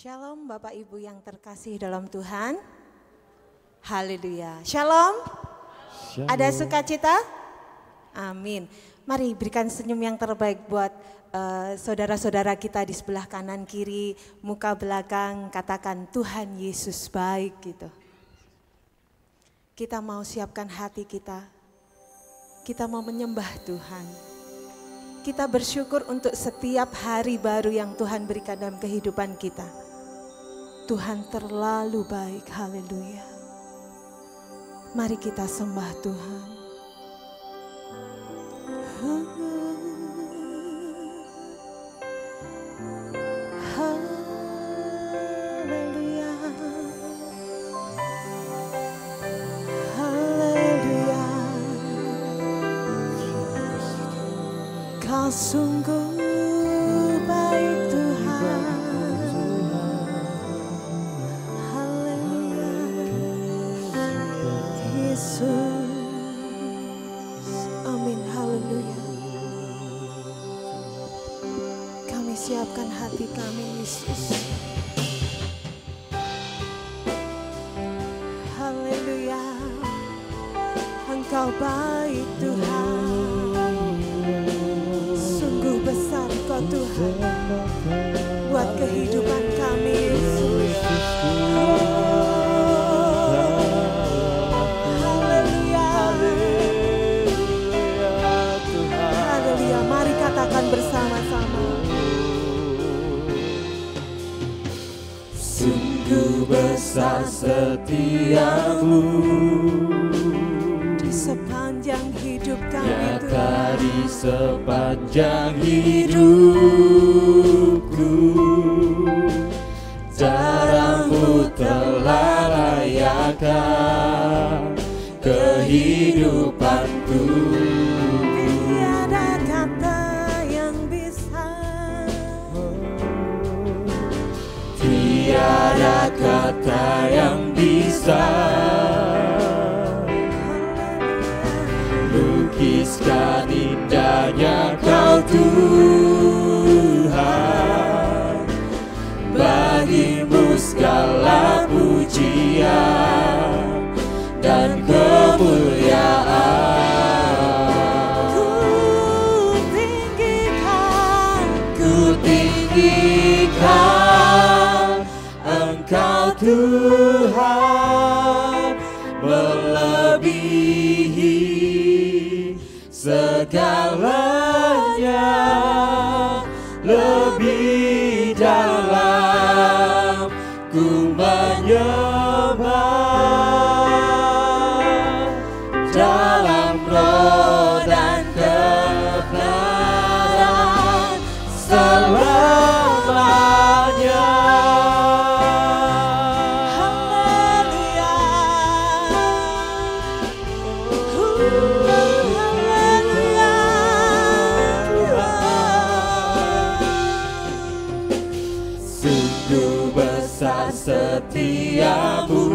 Shalom Bapak Ibu yang terkasih dalam Tuhan. Haleluya. Shalom. Shalom. Ada sukacita? Amin. Mari berikan senyum yang terbaik buat saudara-saudara kita di sebelah kanan kiri, muka belakang, katakan Tuhan Yesus baik gitu. Kita mau siapkan hati kita. Kita mau menyembah Tuhan. Kita bersyukur untuk setiap hari baru yang Tuhan berikan dalam kehidupan kita. Tuhan terlalu baik, haleluya. Mari kita sembah Tuhan. Haleluya. Haleluya. Kau sungguh baik Tuhan. Amin, haleluya. Kami siapkan hati kami, Yesus. Haleluya. Engkau baik Tuhan. Sungguh besar Kau Tuhan buat kehidupan kami, Yesus. Bersama-sama. Sungguh besar setiamu di sepanjang hidup kami, nyata di sepanjang hidupku. Cara-Mu telah layakkan kehidupanku. Tiada kata yang bisa lukiskan indahnya Kau Tuhan. Bagi-Mu segala pujian dan kemuliaan. Ku tinggikan Engkau Tuhan, melebihi segalanya, lebih dalam ku menyembah, dalam roh dan kebenaran selamanya. Setiamu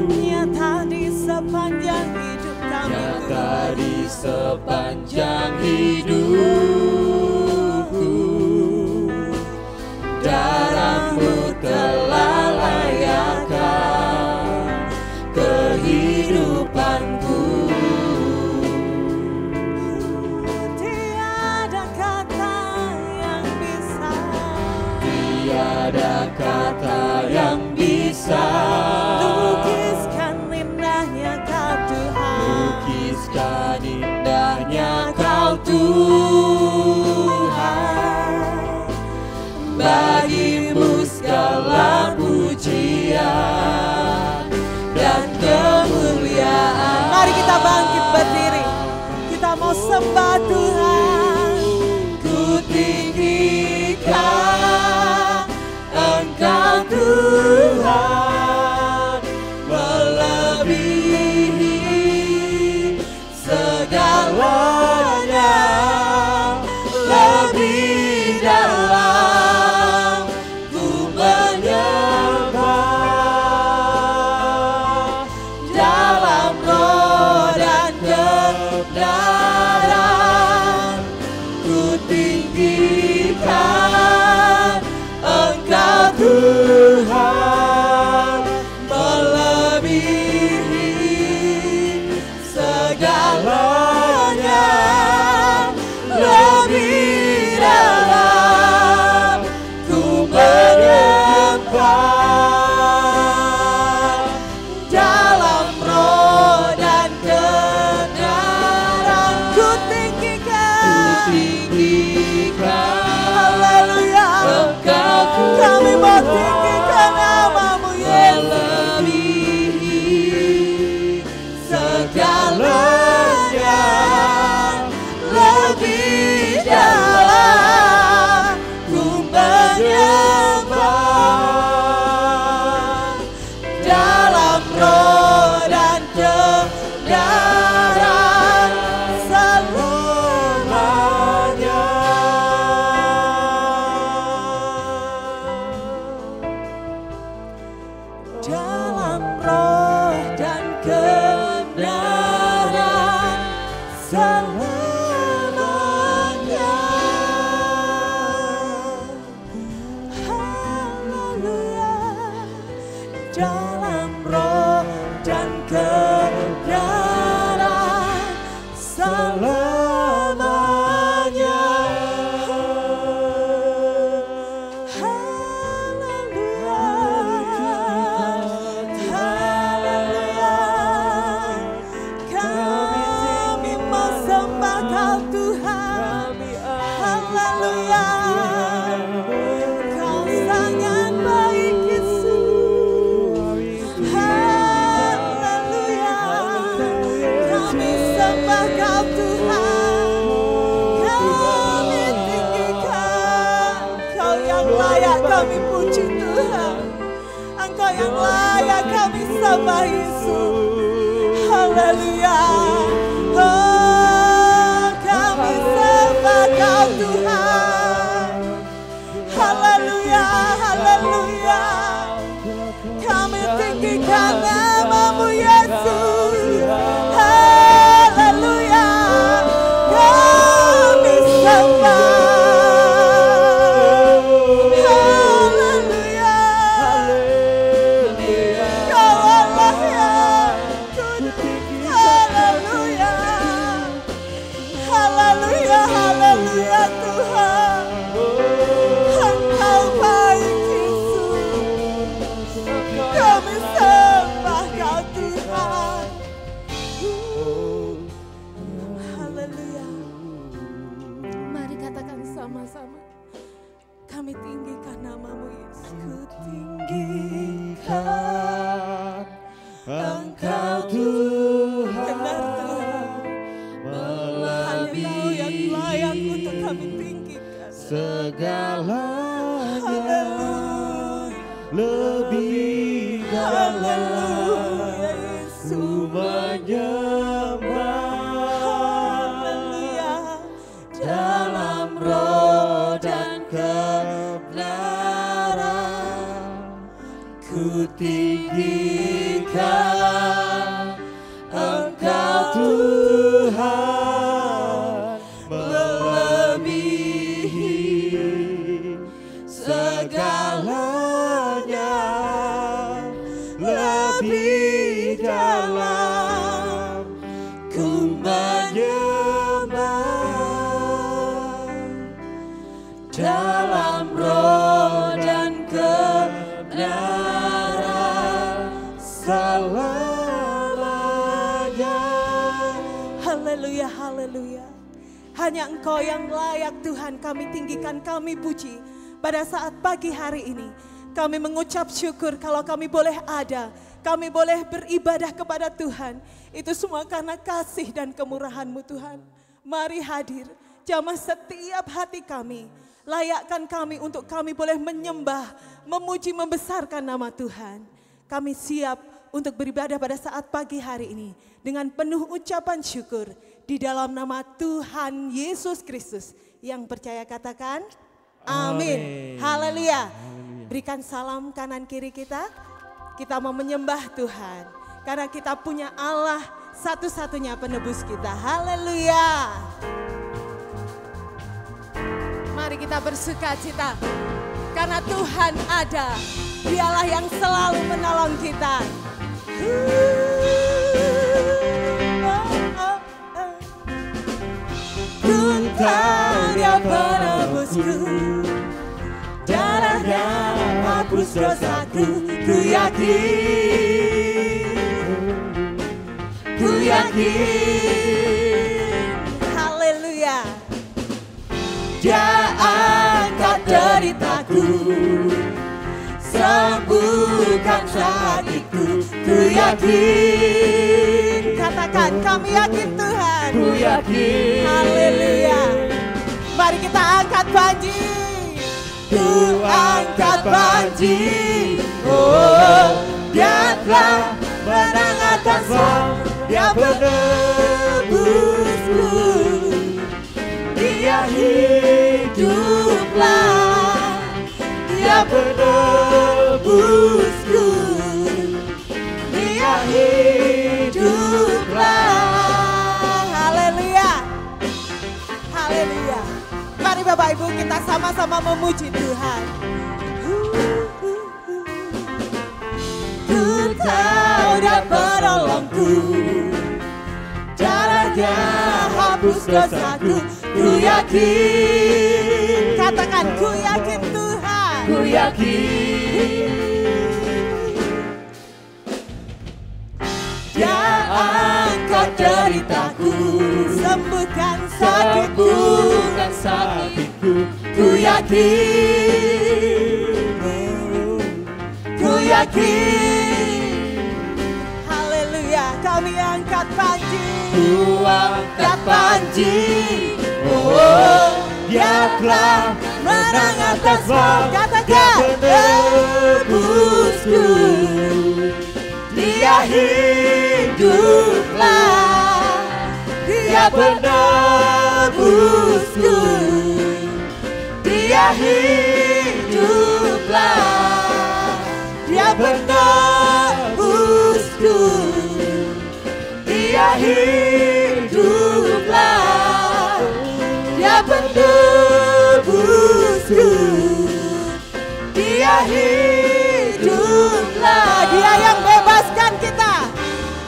nyata di sepanjang hidup kami, nyata di sepanjang hidupku. Darah-Mu telah layakkan kehidupanku. Tiada kata yang bisa, tiada kata yang bisa lukiskan indahnya Kau Tuhan. Lukiskan indahnya Kau Tuhan. Bagi-Mu segala pujian dan kemuliaan. Mari kita bangkit berdiri. Kita mau sembah Tuhan. Ku tinggikan Engkau Tuhan, melebihi segalanya, lebih dalam ku menyembah, dalam roh dan kebenaran dalam roh dan kebenaran selamanya. Haleluya, dalam roh dan kebenaran selamanya. Kami puji Tuhan, Engkau yang layak kami sembah Yesus. Haleluya, oh kami sembah Kau Tuhan. Haleluya, haleluya, kami tinggikan nama-Mu Yesus. Haleluya, kami sembah. Kami tinggikan nama-Mu Yesus. Ku tinggikan Engkau Tuhan. Benar Tuhan, hanya Kau yang layak untuk kami tinggikan. Segalanya lebih dalam ku menyembah. Haleluya, dalam roh dan kebenaran ku tinggikan Engkau Tuhan, melebihi segalanya, lebih dalam ku menyembah. Dalam roh dan kebenaran selamanya. Haleluya, haleluya. Hanya Engkau yang layak Tuhan kami tinggikan, kami puji. Pada saat pagi hari ini kami mengucap syukur kalau kami boleh ada, kami boleh beribadah kepada Tuhan. Itu semua karena kasih dan kemurahan-Mu Tuhan. Mari hadir, jamah setiap hati kami. Layakkan kami untuk kami boleh menyembah, memuji, membesarkan nama Tuhan. Kami siap untuk beribadah pada saat pagi hari ini dengan penuh ucapan syukur di dalam nama Tuhan Yesus Kristus. Yang percaya katakan amin. Haleluya. Berikan salam kanan kiri kita. Kita mau menyembah Tuhan karena kita punya Allah satu-satunya penebus kita. Haleluya. Mari kita bersukacita karena Tuhan ada. Dialah yang selalu menolong kita. Tuhannya penebusku, darahnya hapus dosaku. Ku yakin, haleluya. Dia angkat deritaku, sembuhkan sakitku. Ku yakin, katakan kami yakin Tuhan. Ku yakin, haleluya. Mari kita angkat banjir. Ku angkat banjir. Oh, Dia telah menang atas semua. Dia penebusku. Dia hiduplah, Dia penebusku. Bapak Ibu, kita sama-sama memuji Tuhan. Ku tahu Dia penolongku, darahnya hapus dosaku. Ku yakin, katakan ku yakin Tuhan. Ku yakin Dia angkat deritaku, sembuhkan sakitku. Ku yakin, haleluya. Kami angkat panji, ku angkat panji. Oh, Dia telah menang atas maut. Katakan, tebusku, Dia hiduplah, Dia penebusku, Dia hiduplah, Dia penebusku, Dia hiduplah, Dia penebusku, Dia hiduplah. Dia yang bebaskan kita.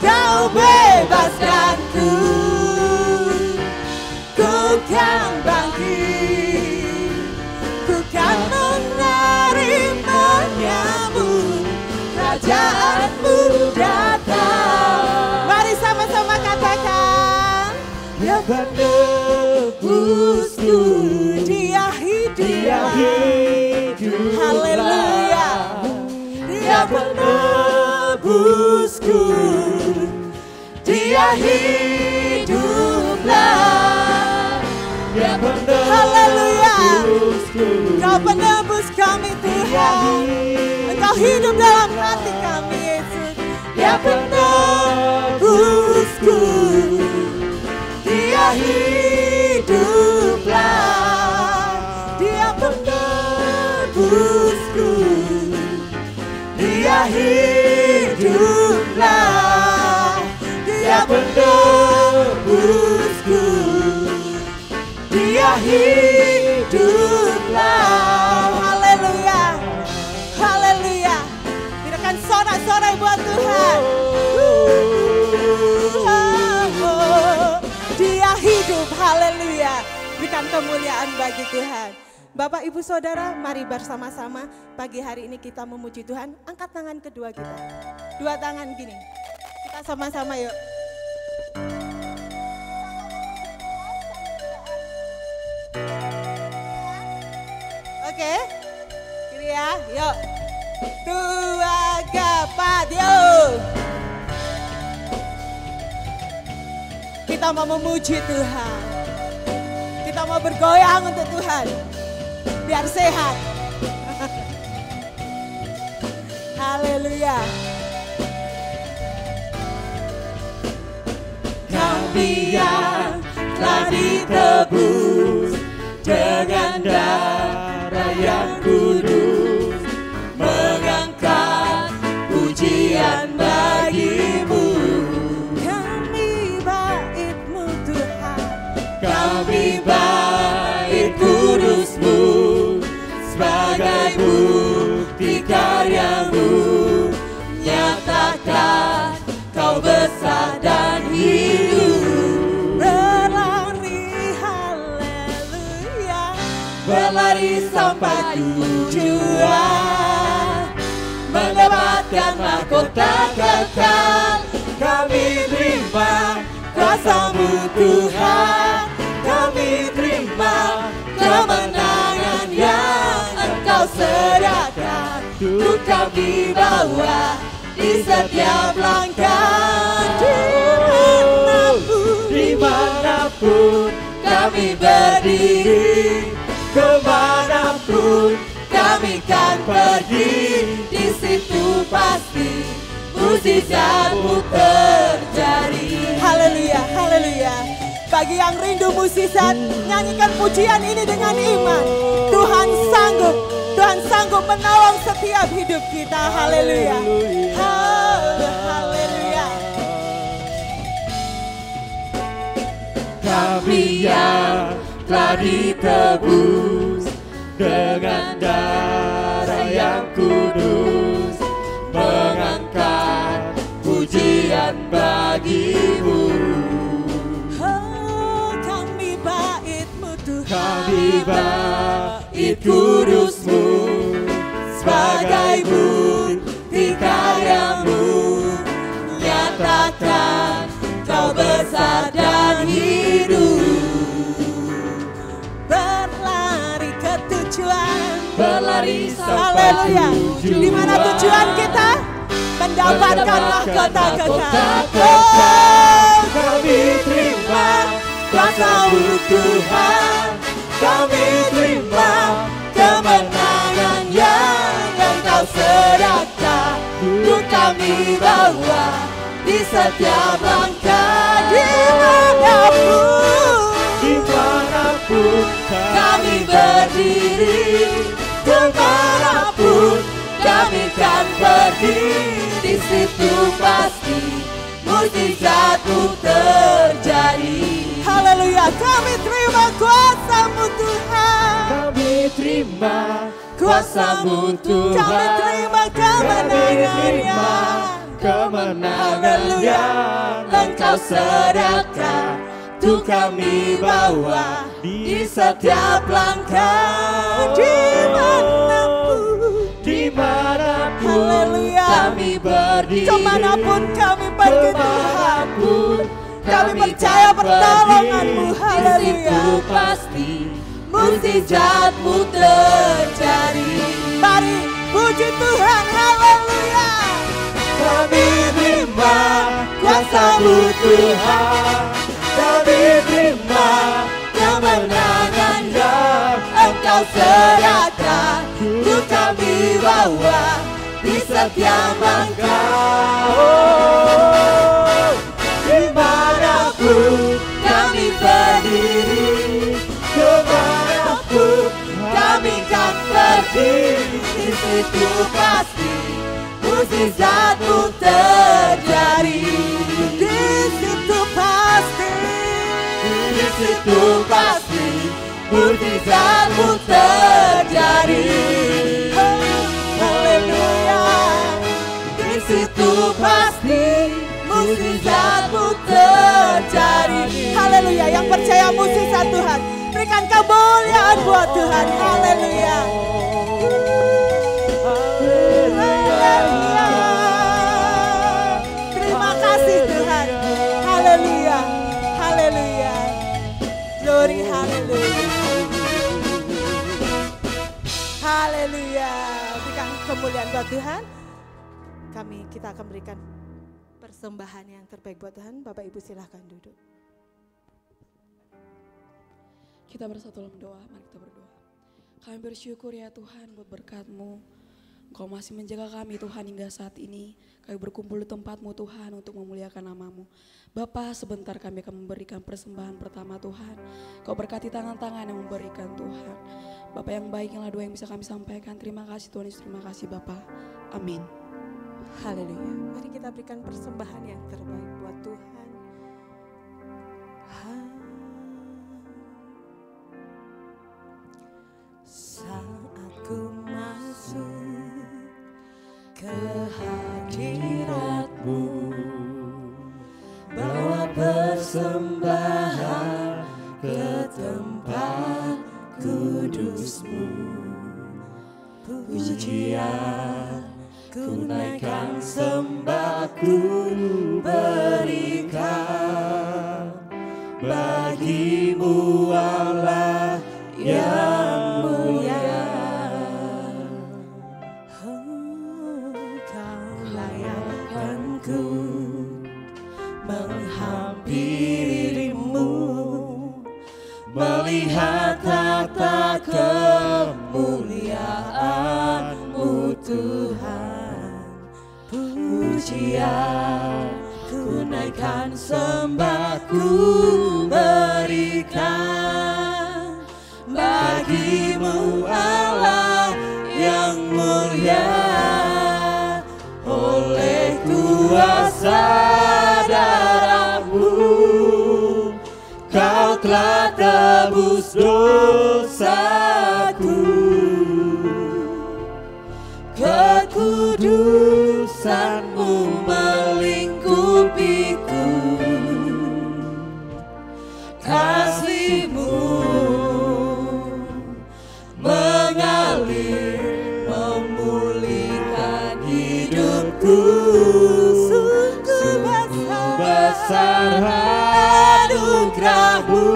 Kau bebaskanku, ku kan bangkit, ku kan menyambut kerajaanmu datang. Mari sama-sama katakan, Dia penebusku, Dia hidup, haleluya. Dia penebusku, Dia hiduplah, Dia penebusku. Haleluya. Kau penebus kami Tuhan, Engkau hidup dalam hati kami Yesus. Dia penebusku, Dia hiduplah, Dia penebusku, Dia hiduplah, Dia penebusku, Dia hiduplah. Haleluya, haleluya. Berikan sorak-sorai buat Tuhan. Dia hidup, haleluya. Berikan kemuliaan bagi Tuhan. Bapak, Ibu, Saudara, mari bersama-sama pagi hari ini kita memuji Tuhan. Angkat tangan kedua kita. Dua tangan gini. Kita sama-sama yuk. Oke. Kiri ya, yuk. 2, 3, 4, yuk. Kita mau memuji Tuhan. Kita mau bergoyang untuk Tuhan. Biar sehat. Haleluya. Kami yang telah ditebus dengan darah yang kudus, mengangkat pujian bagimu. Kami bait-Mu Tuhan, kami bait kudus-Mu, sebagai bukti karya-Mu, nyatakan Kau besar dan hidup. Berlari, haleluya, berlari sampai tujuan, mendapatkan mahkota kekal. Kami terima kuasa-Mu Tuhan, kami terima kemenangan yang Engkau sediakan. Untuk kami bawa di setiap langkah. Dimanapun kami berdiri, kemanapun kami kan pergi, di situ pasti mukjizat-Mu terjadi. Haleluya, haleluya. Bagi yang rindu mukjizat, nyanyikan pujian ini dengan iman. Tuhan sanggup, Tuhan sanggup menolong setiap hidup kita. Haleluya, haleluya. Kami yang telah ditebus dengan darah yang kudus, mengangkat pujian bagimu. Oh, kami bait-Mu Tuhan, Kami bait kudus-Mu sebagai bukti karya-Mu, nyatakan Kau besar dan hidup. berlari ke tujuan, Berlari sampai haleluya. tujuan. Di mana tujuan kita? Mendapatkan mahkota kekal. Oh, kami terima kuasa-Mu Tuhan, kami terima kemenangan yang Engkau sediakan, untuk kami bawa di setiap langkah. Dimanapun kami berdiri, kemanapun kami kan pergi, di situ pasti mujizat-Mu terjadi. Haleluya, kami terima kuasa-Mu Tuhan, Kami terima kuasa-Mu Tuhan, kami terima kemenangannya. Kemenangan yang Engkau sediakan, untuk kami bawa di setiap langkah. Dimanapun Haleluya. kami berdiri, Kemanapun kami pergi Tuhan, kemanapun kami percaya pertolongan-Mu. di Haleluya. situ pasti mujizat-Mu terjadi. Mari puji Tuhan, haleluya. Kami terima kuasa-Mu Tuhan, kami terima kemenangan yang Engkau sediakan, untuk kami bawa di setiap langkah. Oh, dimanapun kami berdiri, kemanapun kami kan pergi, di situ pasti mujizat-Mu terjadi. Di situ pasti, Di situ pasti mujizat-Mu terjadi. haleluya. Di situ pasti mujizat-Mu terjadi. Haleluya, yang percaya mujizat Tuhan, berikan kemuliaan buat Tuhan. Haleluya. Haleluya. Terima kasih Tuhan. Haleluya. Haleluya. Glory, haleluya. Haleluya. Berikan kemuliaan buat Tuhan. Kita akan berikan persembahan yang terbaik buat Tuhan. Bapak Ibu silahkan duduk. Kita bersatu dalam doa, mari kita berdoa. Kami bersyukur ya Tuhan buat berkat-Mu. Engkau masih menjaga kami Tuhan hingga saat ini. Kami berkumpul di tempat-Mu Tuhan untuk memuliakan nama-Mu. Bapa, sebentar kami akan memberikan persembahan pertama Tuhan. Kau berkati tangan-tangan yang memberikan Tuhan. Bapa yang baik, inilah doa yang bisa kami sampaikan. Terima kasih Tuhan Yesus, terima kasih Bapa. Amin. Haleluya. Mari kita berikan persembahan yang terbaik buat Tuhan. Saat ku masuk ke hadirat-Mu, Bawa persembahan ke tempat kudus-Mu, pujian ku naikkan, sembah ku berikan bagi-Mu Allah yang mulia. Kau layakkanku menghampirimu, melihat tata kemuliaan-Mu Tuhan. Pujian ku naikkan, sembah ku berikan bagi-Mu Allah yang mulia. Oleh kuasa darah-Mu Kau telah tebus dosaku, kekudusan-Mu melingkupiku, kasih-Mu mengalir memulihkan hidupku. Sungguh besar anugerah-Mu,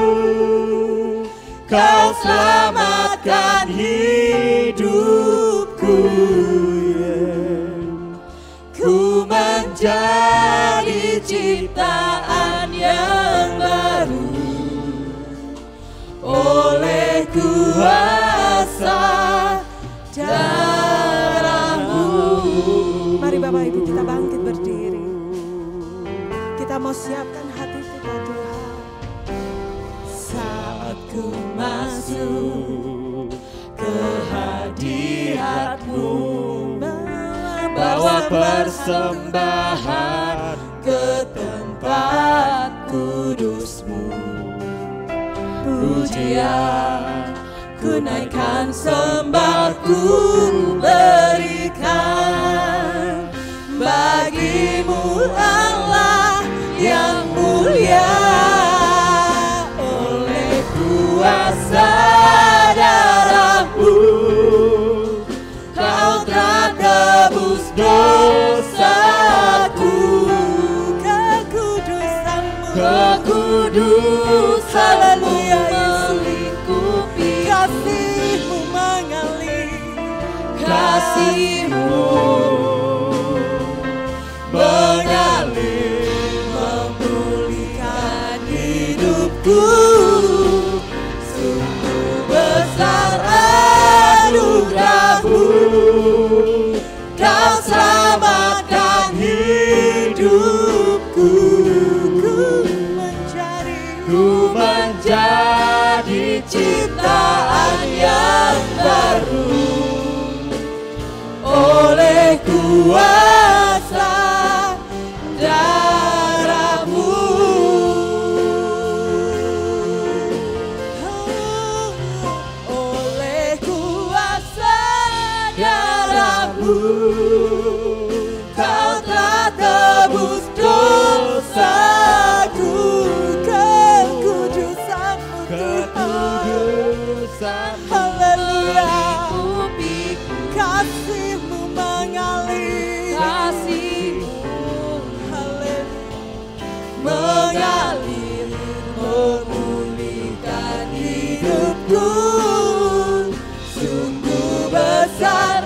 Kau selamatkan hidupku. Ku menjadi ciptaan yang baru oleh kuasa darah-Mu. Mari Bapak Ibu kita bangkit berdiri. Kita mau siapkan hati kita Tuhan. Saat ku masuk ke hadirat-Mu, bawa persembahan ke tempat kudus-Mu. Pujian ku naikkan, sembah ku berikan bagi-Mu Allah yang mulia. Oleh kuasa darah-Mu, Kau telah tebus dosaku, kekudusan-Mu melingkupi, Kasih-Mu mengalir, kasih-Mu mengalir memulihkan hidupku. Sungguh besar anugerah-Mu, Kau selamatkan hidupku. Ku menjadi ciptaan yang baru oleh kuasa darah-Mu. Oleh kuasa darah-Mu, Kau telah tebus dosaku, kekudusan-Mu Tuhan. Haleluya. Kasih-Mu mengalir, mengalir memulihkan hidupku. Sungguh besar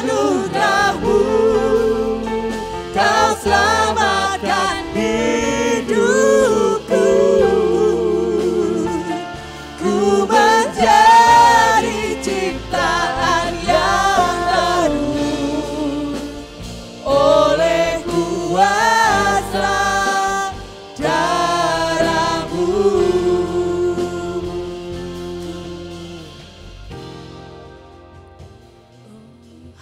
anugerah-Mu, Kau selamatkan hidupku. Ku menjadi ciptaan yang baru oleh kuasa darah-Mu.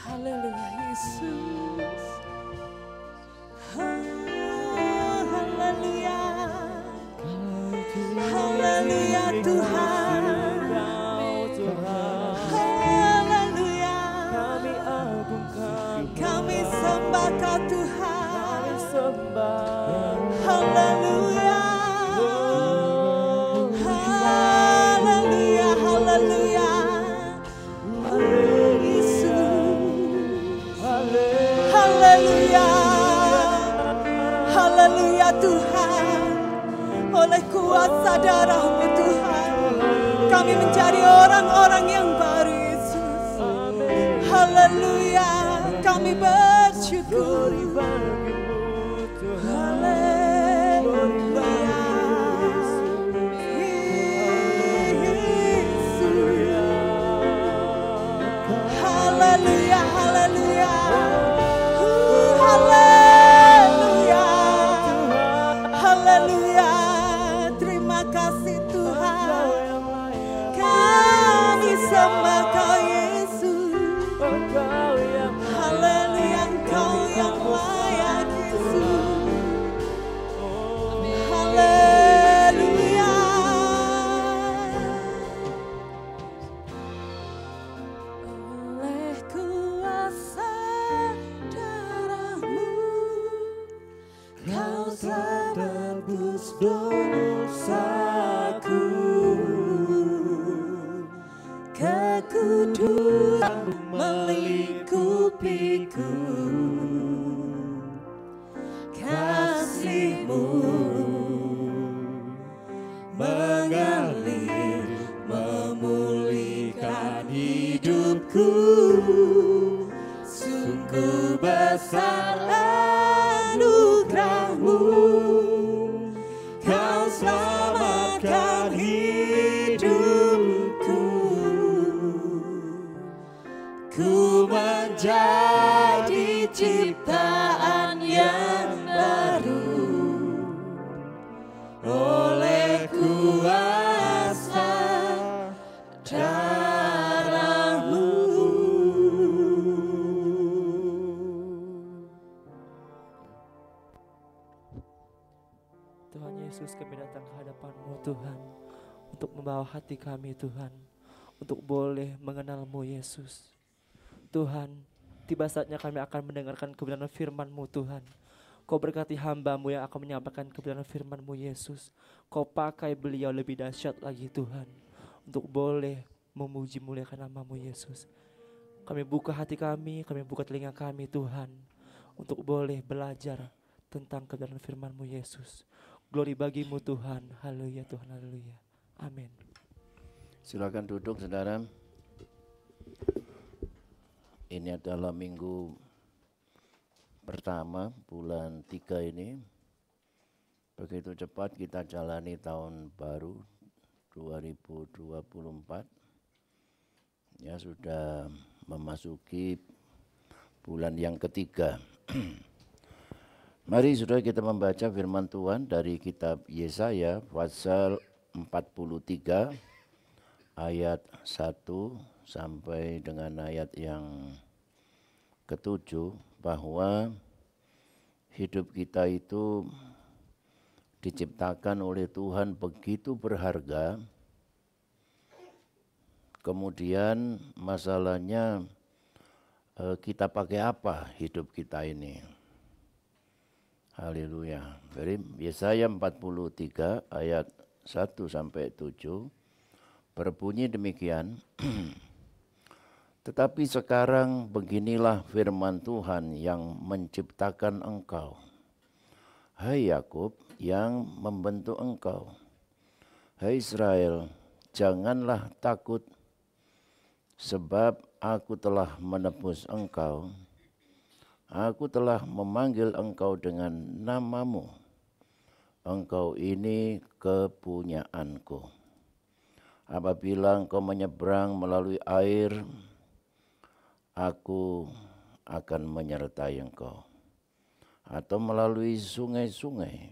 Haleluya Yesus. Haleluya. Haleluya Tuhan. Haleluya. Kami sembah Kau Tuhan. Haleluya. Haleluya. Haleluya. Yesus. Haleluya. Haleluya Tuhan. Oleh kuasa darah-Mu Tuhan, kami menjadi orang-orang yang baru Yesus. Haleluya. Kami bersyukur. Haleluya. Haleluya. Haleluya. Haleluya. Haleluya. Terima kasih Tuhan. Kami sembah Kau Yesus. Haleluya. Engkau yang layak telah tebus dosaku. Kekudusan melingkupiku, kasih-Mu mengalir memulihkan hidupku. Sungguh besar anugerah-Mu, Kau selamatkan hidupku. Ku menjadi ciptaan yang baru oleh kuasa darah-Mu. Tuhan Yesus, kami datang ke hadapan-Mu Tuhan, untuk membawa hati kami Tuhan, untuk boleh mengenal-Mu Yesus. Tuhan, tiba saatnya kami akan mendengarkan kebenaran firman-Mu Tuhan. Kau berkati hamba-Mu yang akan menyampaikan kebenaran firman-Mu Yesus. Kau pakai beliau lebih dahsyat lagi Tuhan, untuk boleh memuji muliakan nama-Mu Yesus. Kami buka hati kami buka telinga kami Tuhan, untuk boleh belajar tentang kebenaran firman-Mu Yesus. Glory bagi-Mu Tuhan, haleluya Tuhan, haleluya, amin. Silakan duduk saudara. Ini adalah minggu pertama bulan 3 ini. Begitu cepat kita jalani tahun baru 2024. Ya, sudah memasuki bulan yang ketiga. Mari saudara kita membaca firman Tuhan dari kitab Yesaya pasal 43 ayat 1 sampai dengan ayat yang ke-7, bahwa hidup kita itu diciptakan oleh Tuhan begitu berharga. Kemudian masalahnya kita pakai apa hidup kita ini. Haleluya. Dari Yesaya 43 ayat 1 sampai 7 berbunyi demikian. Tetapi sekarang beginilah firman Tuhan yang menciptakan engkau, hai Yakub, yang membentuk engkau. Hai Israel, janganlah takut, sebab aku telah menebus engkau. Aku telah memanggil engkau dengan namamu. Engkau ini kepunyaanku. Apabila engkau menyeberang melalui air, aku akan menyertai engkau. Atau melalui sungai-sungai,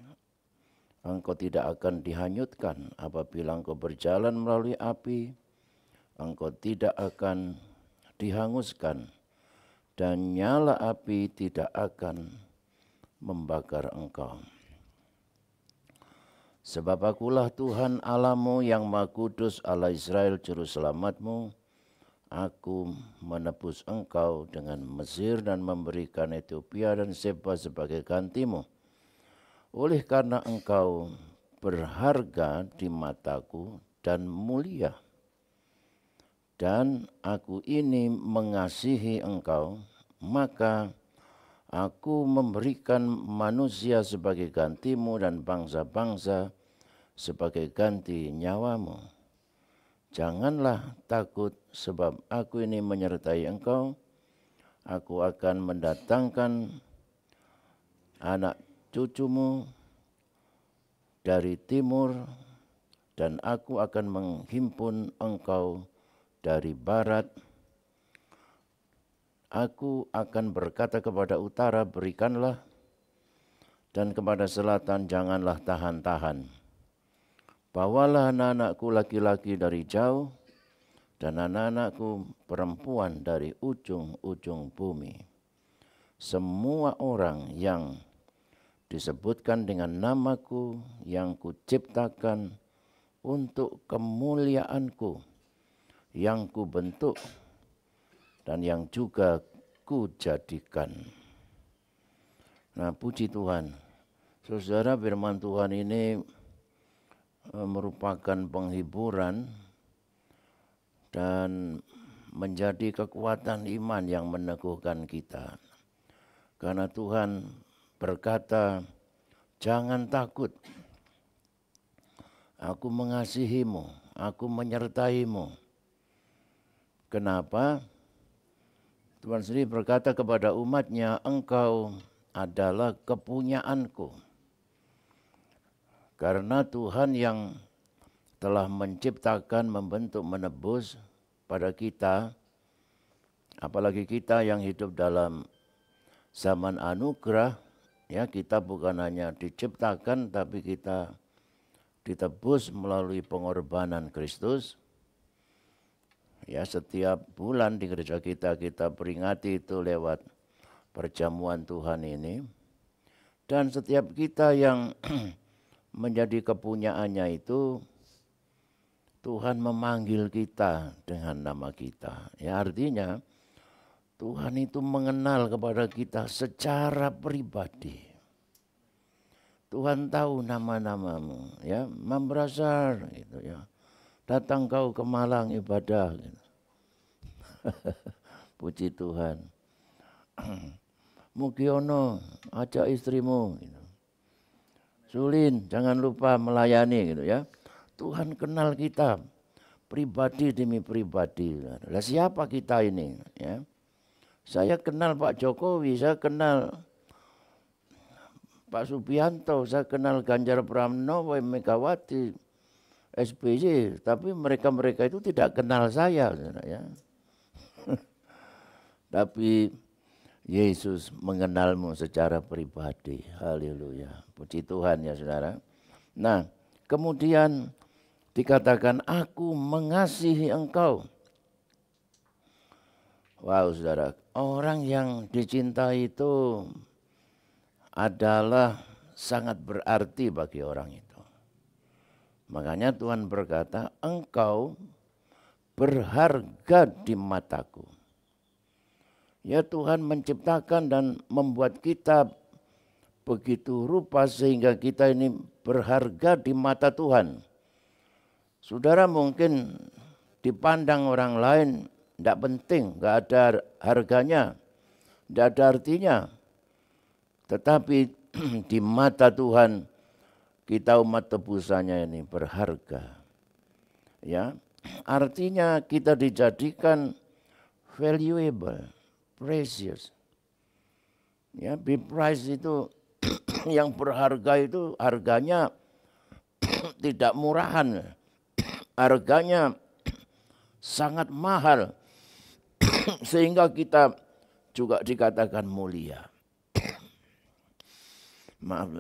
engkau tidak akan dihanyutkan. Apabila engkau berjalan melalui api, engkau tidak akan dihanguskan. Dan nyala api tidak akan membakar engkau. Sebab akulah Tuhan Allahmu yang Maha Kudus, Allah Israel, Juru Selamatmu. Aku menebus engkau dengan Mesir dan memberikan Ethiopia dan Seba sebagai gantimu. Oleh karena engkau berharga di mataku dan mulia. Dan aku ini mengasihi engkau, maka aku memberikan manusia sebagai gantimu dan bangsa-bangsa sebagai ganti nyawamu. Janganlah takut, sebab aku ini menyertai engkau. Aku akan mendatangkan anak cucumu dari timur, dan aku akan menghimpun engkau dari barat. Aku akan berkata kepada utara, berikanlah, dan kepada selatan, janganlah tahan-tahan. Bawalah anak-anakku laki-laki dari jauh, dan anak-anakku perempuan dari ujung-ujung bumi. Semua orang yang disebutkan dengan namaku yang kuciptakan untuk kemuliaanku, yang kubentuk dan yang juga kujadikan. Nah, puji Tuhan. Saudara, firman Tuhan ini merupakan penghiburan dan menjadi kekuatan iman yang meneguhkan kita. Karena Tuhan berkata, jangan takut, aku mengasihimu, aku menyertaimu. Kenapa? Tuhan sendiri berkata kepada umatnya, engkau adalah kepunyaanku. Karena Tuhan yang telah menciptakan, membentuk, menebus pada kita, apalagi kita yang hidup dalam zaman anugerah, ya, kita bukan hanya diciptakan tapi kita ditebus melalui pengorbanan Kristus. Ya, setiap bulan di gereja kita peringati itu lewat perjamuan Tuhan ini. Dan setiap kita yang menjadi kepunyaannya itu, Tuhan memanggil kita dengan nama kita. Ya, artinya Tuhan itu mengenal kepada kita secara pribadi. Tuhan tahu nama-namamu, ya, Mambrasar, gitu ya. Datang kau ke Malang ibadah. Gitu. Puji Tuhan. Mugiono, ajak istrimu. Gitu. Sulin, jangan lupa melayani, gitu ya. Tuhan kenal kita pribadi demi pribadi. Lah siapa kita ini? Ya. Saya kenal Pak Jokowi, saya kenal Pak Subianto, saya kenal Ganjar Pranowo, Megawati, SBY, tapi mereka-mereka itu tidak kenal saya, ya. Tapi Yesus mengenalmu secara pribadi. Haleluya. Puji Tuhan ya saudara. Nah, kemudian dikatakan aku mengasihi engkau. Wow saudara, orang yang dicintai itu adalah sangat berarti bagi orang itu. Makanya Tuhan berkata, engkau berharga di mataku. Ya, Tuhan menciptakan dan membuat kita begitu rupa sehingga kita ini berharga di mata Tuhan. Saudara mungkin dipandang orang lain tidak penting, tidak ada harganya, tidak ada artinya. Tetapi di mata Tuhan kita umat tebusannya ini berharga. Ya, artinya kita dijadikan valuable, precious. Ya, be price itu yang berharga itu harganya tidak murahan. Harganya sangat mahal. Sehingga kita juga dikatakan mulia. Maaf.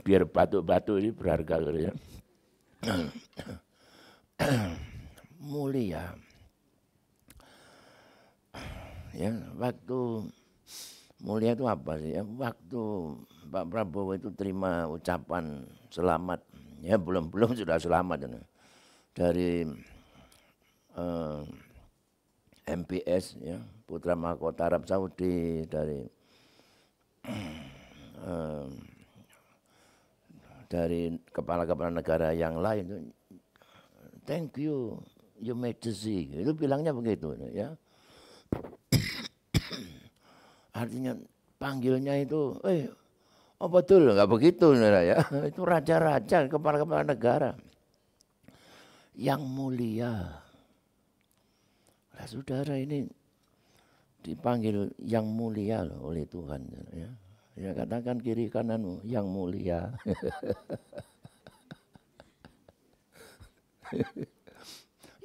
Biar batuk-batuk ini berharga ya. Mulia. Ya, waktu mulia itu apa sih? Ya, waktu Pak Prabowo itu terima ucapan selamat, ya belum sudah selamat ya. Dari MPS ya, Putra Mahkota Arab Saudi, dari kepala-kepala negara yang lain. Thank you, Your Majesty. Itu bilangnya begitu ya. Artinya panggilnya itu, oh betul nggak begitu ya? Itu raja-raja, kepala-kepala negara yang mulia. Nah, saudara ini dipanggil yang mulia loh oleh Tuhan ya. Ya katakan kiri kananmu yang mulia.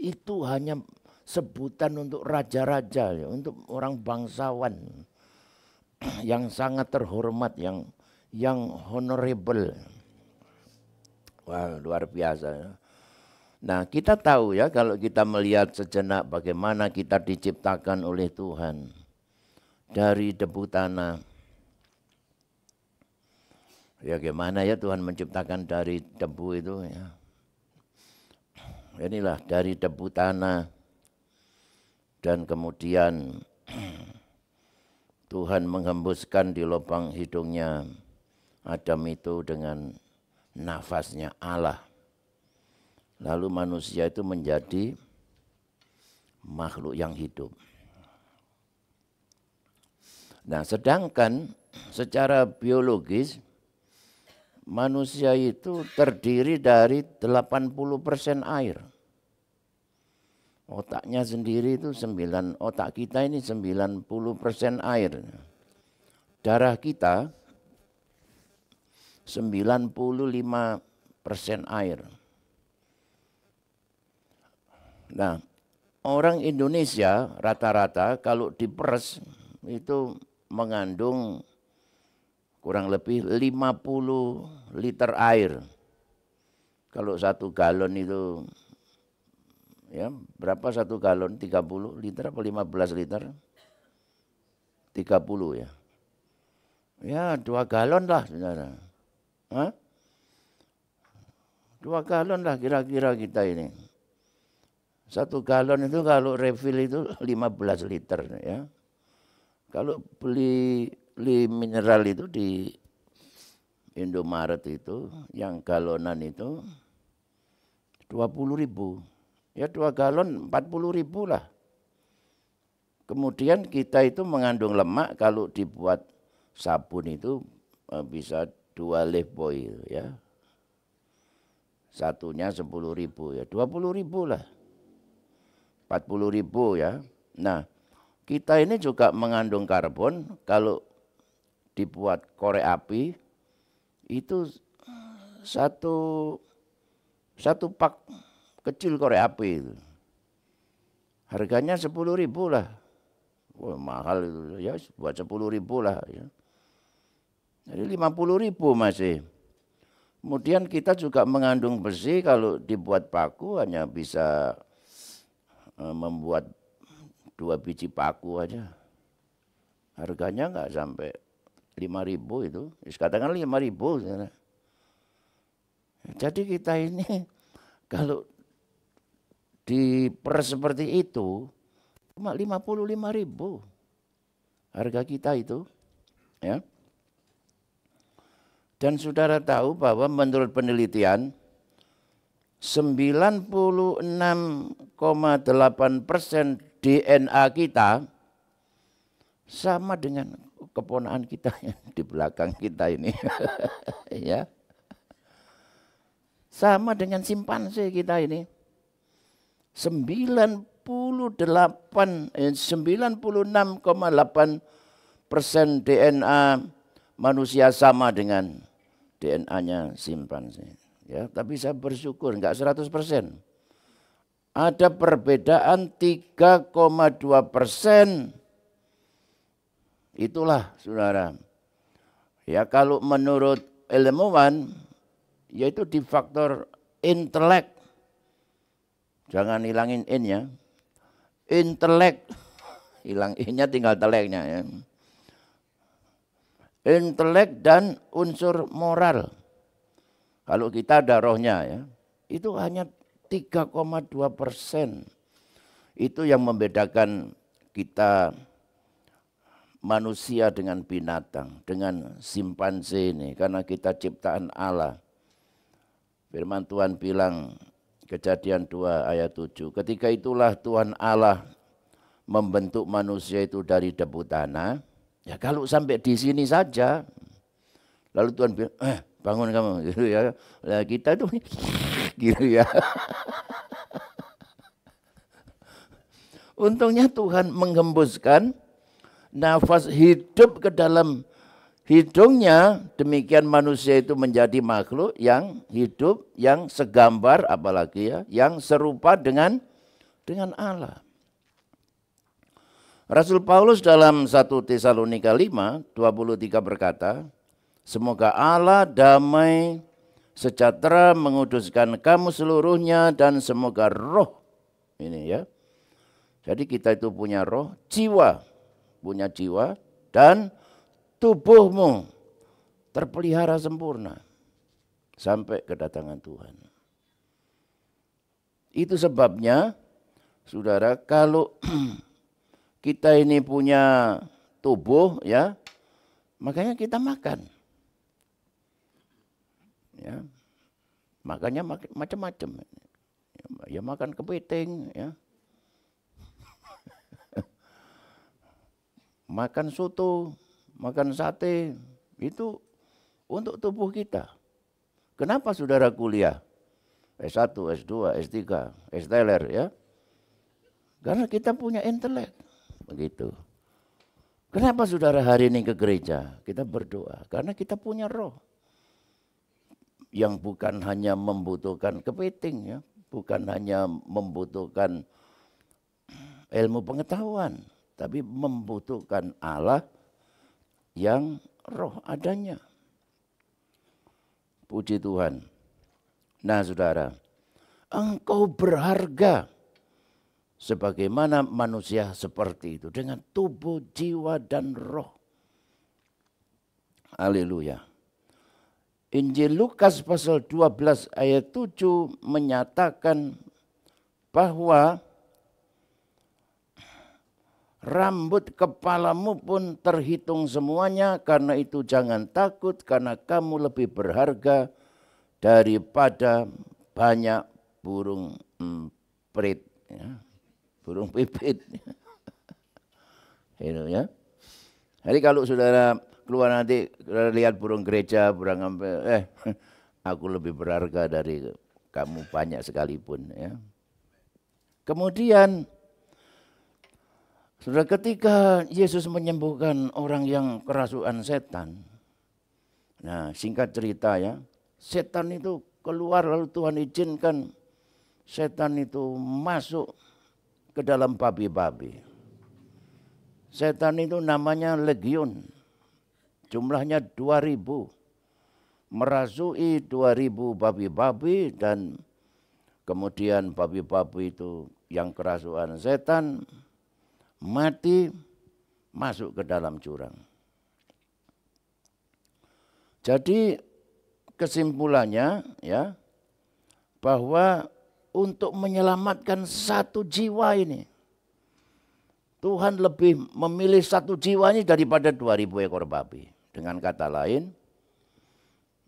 Itu hanya sebutan untuk raja-raja ya, untuk orang bangsawan yang sangat terhormat, yang honorable. Wah, luar biasa ya. Nah, kita tahu ya kalau kita melihat sejenak bagaimana kita diciptakan oleh Tuhan dari debu tanah. Ya gimana ya Tuhan menciptakan dari debu itu ya. Inilah dari debu tanah dan kemudian Tuhan menghembuskan di lubang hidungnya Adam itu dengan nafasnya Allah. Lalu manusia itu menjadi makhluk yang hidup. Nah, sedangkan secara biologis manusia itu terdiri dari 80% air. Otaknya sendiri itu otak kita ini 90% air. Darah kita 95% air. Nah, orang Indonesia rata-rata kalau diperes itu mengandung kurang lebih 50 liter air. Kalau 1 galon itu, ya berapa 1 galon? 30 liter apa 15 liter? 30 ya. Ya 2 galon lah saudara. 2 galon lah kira-kira kita ini. 1 galon itu kalau refill itu 15 liter ya. Kalau beli mineral itu di Indomaret itu yang galonan itu 20.000. Ya 2 galon 40.000 lah. Kemudian kita itu mengandung lemak kalau dibuat sabun itu bisa 2 Lifebuoy ya. Satunya 10.000 ya, 20.000 lah. 40.000 ya. Nah, kita ini juga mengandung karbon kalau dibuat korek api itu satu pak kecil korek api itu. Harganya 10.000 lah. Wah, mahal itu ya, buat 10.000 lah ya. Jadi 50.000 masih. Kemudian kita juga mengandung besi kalau dibuat paku hanya bisa membuat 2 biji paku aja. Harganya enggak sampai 5.000 itu. Katakan 5.000. Jadi kita ini kalau diperes seperti itu cuma 55.000 harga kita itu ya. Dan saudara tahu bahwa menurut penelitian 96,8% DNA kita sama dengan keponakan kita yang di belakang kita ini. Ya. Sama dengan simpanse kita ini. 96,8% DNA manusia sama dengan DNA-nya simpanse. Ya, tapi saya bersyukur enggak 100%. Ada perbedaan 3,2%. Itulah saudara. Ya kalau menurut ilmuwan yaitu di faktor intelek. Jangan hilangin in ya. Intelek. Hilang in-nya tinggal teleknya ya. Intelek dan unsur moral. Kalau kita ada rohnya ya. Itu hanya 3,2%. Itu yang membedakan kita manusia dengan binatang, dengan simpanse ini. Karena kita ciptaan Allah. Firman Tuhan bilang, Kejadian 2 ayat 7. Ketika itulah Tuhan Allah membentuk manusia itu dari debu tanah. Ya kalau sampai di sini saja. Lalu Tuhan bilang, bangun kamu. Gitu ya. Nah, kita tuh gitu ya. Untungnya Tuhan menghembuskan nafas hidup ke dalam hidungnya, demikian manusia itu menjadi makhluk yang hidup, yang segambar apalagi ya, yang serupa dengan Allah. Rasul Paulus dalam 1 Tesalonika 5:23 berkata, semoga Allah damai sejahtera menguduskan kamu seluruhnya dan semoga roh ini ya. Jadi kita itu punya roh, punya jiwa dan tubuhmu terpelihara sempurna sampai kedatangan Tuhan. Itu sebabnya, saudara, kalau kita ini punya tubuh ya, makanya kita makan. Ya. Makannya macam-macam. Ya makan kepiting ya. Makan soto, makan sate, itu untuk tubuh kita. Kenapa saudara kuliah? S1, S2, S3, S-teler ya. Karena kita punya intelek. Begitu. Kenapa saudara hari ini ke gereja? Kita berdoa. Karena kita punya roh. Yang bukan hanya membutuhkan kepiting ya. Bukan hanya membutuhkan ilmu pengetahuan. Tapi membutuhkan Allah yang roh adanya. Puji Tuhan. Nah saudara, engkau berharga sebagaimana manusia seperti itu. Dengan tubuh, jiwa, dan roh. Haleluya. Injil Lukas pasal 12 ayat 7 menyatakan bahwa rambut kepalamu pun terhitung semuanya, karena itu jangan takut, karena kamu lebih berharga daripada banyak burung emprit, ya. Burung pipit. Itu ya. Jadi kalau saudara keluar nanti lihat burung gereja, burung aku lebih berharga dari kamu banyak sekalipun ya. Kemudian saudara, ketika Yesus menyembuhkan orang yang kerasukan setan. Nah, singkat cerita ya, setan itu keluar lalu Tuhan izinkan setan itu masuk ke dalam babi-babi. Setan itu namanya legiun. Jumlahnya 2000. Merasui 2000 babi-babi, dan kemudian babi-babi itu yang kerasukan setan mati masuk ke dalam jurang. Jadi kesimpulannya ya, bahwa untuk menyelamatkan satu jiwa ini, Tuhan lebih memilih satu jiwa ini daripada 2000 ekor babi. Dengan kata lain,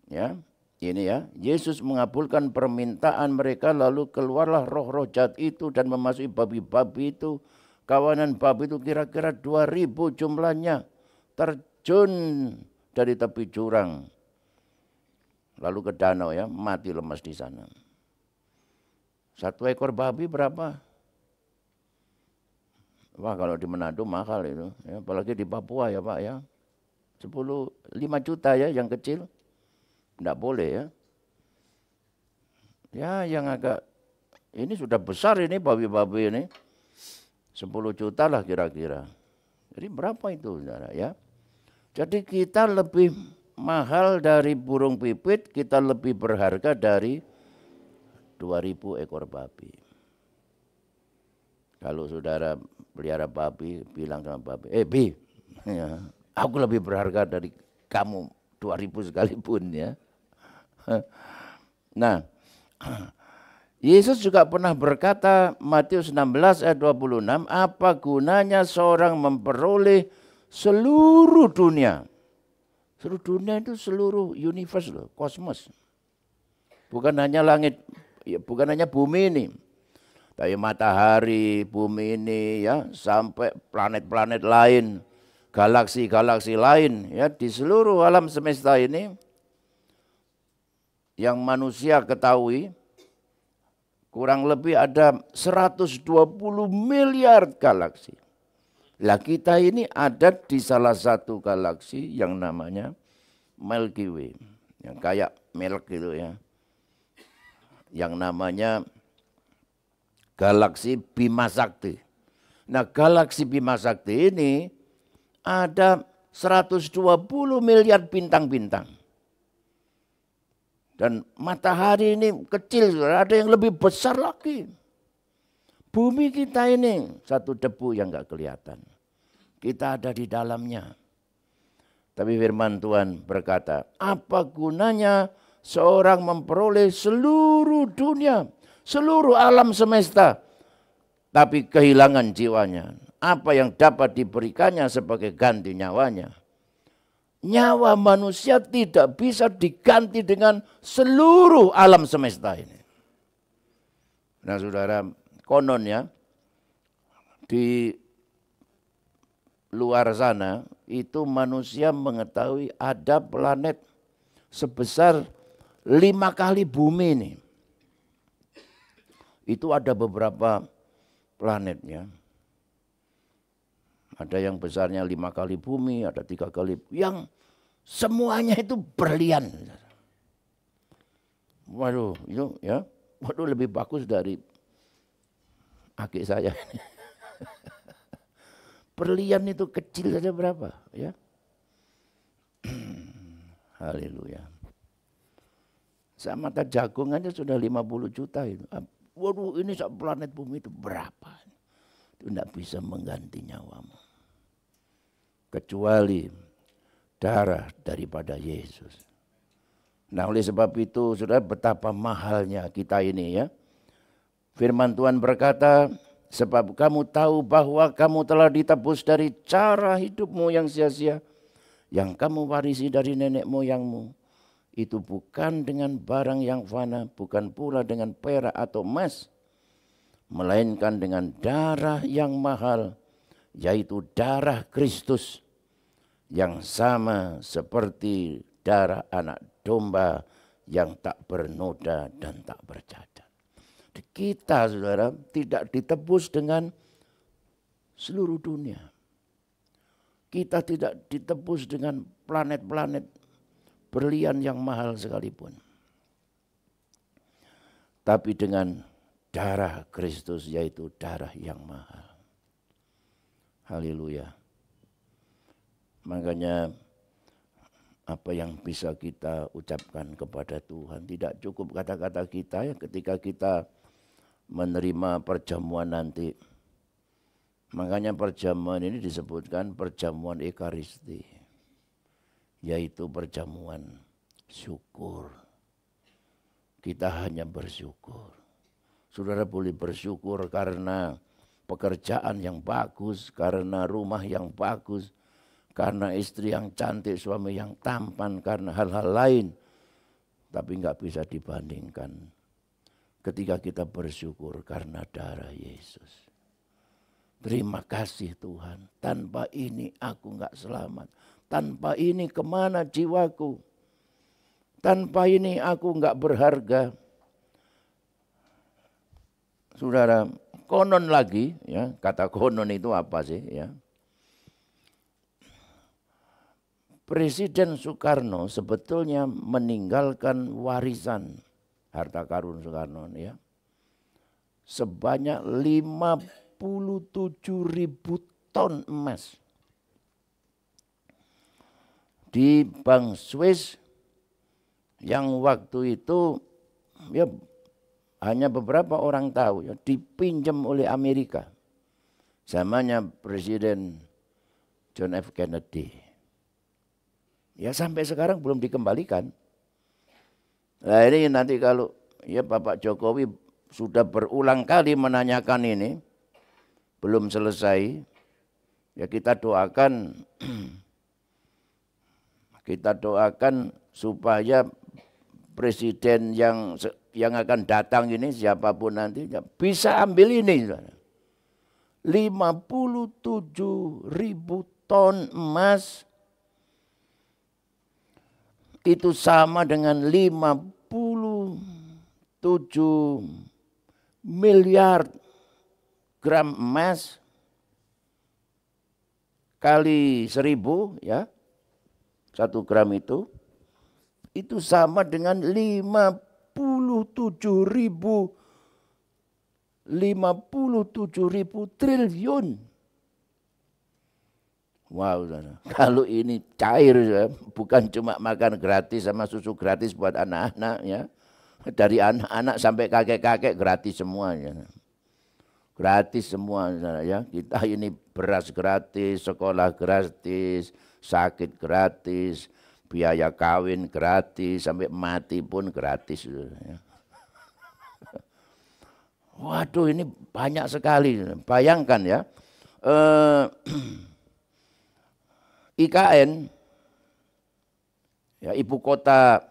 ya, ini ya, Yesus mengabulkan permintaan mereka, lalu keluarlah roh-roh jahat itu dan memasuki babi-babi itu. Kawanan babi itu kira-kira 2000 jumlahnya, terjun dari tepi jurang lalu ke danau ya, mati lemas di sana. Satu ekor babi berapa? Wah, kalau di Manado mahal itu ya, apalagi di Papua ya Pak ya. 5 juta ya yang kecil. Enggak boleh ya. Ya yang agak ini sudah besar ini babi-babi ini. 10 juta lah kira-kira. Jadi berapa itu saudara ya? Jadi kita lebih mahal dari burung pipit, kita lebih berharga dari 2000 ekor babi. Kalau saudara pelihara babi, bilang sama babi, Bi, ya, aku lebih berharga dari kamu 2000 sekalipun ya. Nah, Yesus juga pernah berkata, Matius 16 ayat 26, apa gunanya seorang memperoleh seluruh dunia? Seluruh dunia itu seluruh universe loh, kosmos. Bukan hanya langit, ya, bukan hanya bumi ini. Tapi matahari, bumi ini ya, sampai planet-planet lain, galaksi-galaksi lain ya, di seluruh alam semesta ini yang manusia ketahui kurang lebih ada 120 miliar galaksi. Lah kita ini ada di salah satu galaksi yang namanya Milky Way, yang kayak milk gitu ya. Yang namanya galaksi Bima Sakti. Nah, galaksi Bima Sakti ini ada 120 miliar bintang-bintang. Dan matahari ini kecil, ada yang lebih besar lagi. Bumi kita ini satu debu yang enggak kelihatan. Kita ada di dalamnya. Tapi firman Tuhan berkata, apa gunanya seorang memperoleh seluruh dunia, seluruh alam semesta, tapi kehilangan jiwanya? apa yang dapat diberikannya sebagai ganti nyawanya. Nyawa manusia tidak bisa diganti dengan seluruh alam semesta ini. Nah saudara, konon ya, di luar sana itu manusia mengetahui ada planet sebesar 5 kali bumi ini. Itu ada beberapa planetnya. Ada yang besarnya 5 kali bumi, ada 3 kali, yang semuanya itu berlian. Waduh, itu ya, waduh lebih bagus dari akik saya ini. Berlian itu kecil saja berapa, ya? Haleluya. Sama mata jagung aja sudah 50 juta itu. Waduh, ini planet bumi itu berapa? Itu tidak bisa mengganti nyawamu. Kecuali darah daripada Yesus. Nah oleh sebab itu saudara, betapa mahalnya kita ini ya. Firman Tuhan berkata, sebab kamu tahu bahwa kamu telah ditebus dari cara hidupmu yang sia-sia, yang kamu warisi dari nenek moyangmu. Itu bukan dengan barang yang fana, bukan pula dengan perak atau emas, melainkan dengan darah yang mahal, yaitu darah Kristus, yang sama seperti darah anak domba yang tak bernoda dan tak bercacat. Kita saudara tidak ditebus dengan seluruh dunia. Kita tidak ditebus dengan planet-planet berlian yang mahal sekalipun. Tapi dengan darah Kristus, yaitu darah yang mahal. Haleluya. Makanya apa yang bisa kita ucapkan kepada Tuhan, tidak cukup kata-kata kita ya ketika kita menerima perjamuan nanti. Makanya perjamuan ini disebutkan perjamuan Ekaristi, yaitu perjamuan syukur. Kita hanya bersyukur. Saudara boleh bersyukur karena pekerjaan yang bagus, karena rumah yang bagus, karena istri yang cantik, suami yang tampan, karena hal-hal lain. Tapi enggak bisa dibandingkan ketika kita bersyukur karena darah Yesus. Terima kasih Tuhan, tanpa ini aku enggak selamat. Tanpa ini kemana jiwaku? Tanpa ini aku enggak berharga. Saudara, konon lagi, ya, kata konon itu apa sih? Ya. Presiden Soekarno sebetulnya meninggalkan warisan harta karun Soekarno ya sebanyak 57.000 ton emas. Di Bank Swiss yang waktu itu ya hanya beberapa orang tahu ya, dipinjam oleh Amerika. Zamannya Presiden John F. Kennedy. Ya sampai sekarang belum dikembalikan. Nah ini nanti kalau ya Bapak Jokowi sudah berulang kali menanyakan ini, belum selesai, ya kita doakan supaya presiden yang akan datang ini siapapun nanti ya, bisa ambil ini. 57.000 ton emas. Itu sama dengan 57 miliar gram emas kali 1000 ya. 1 gram itu sama dengan 57.000 triliun. Wow, kalau ini cair ya, bukan cuma makan gratis sama susu gratis buat anak-anak ya. Dari anak-anak sampai kakek-kakek gratis semuanya. Gratis semua ya. Kita ini beras gratis, sekolah gratis, sakit gratis, biaya kawin gratis, sampai mati pun gratis ya. Waduh, ini banyak sekali. Bayangkan ya. IKN, ya, ibu kota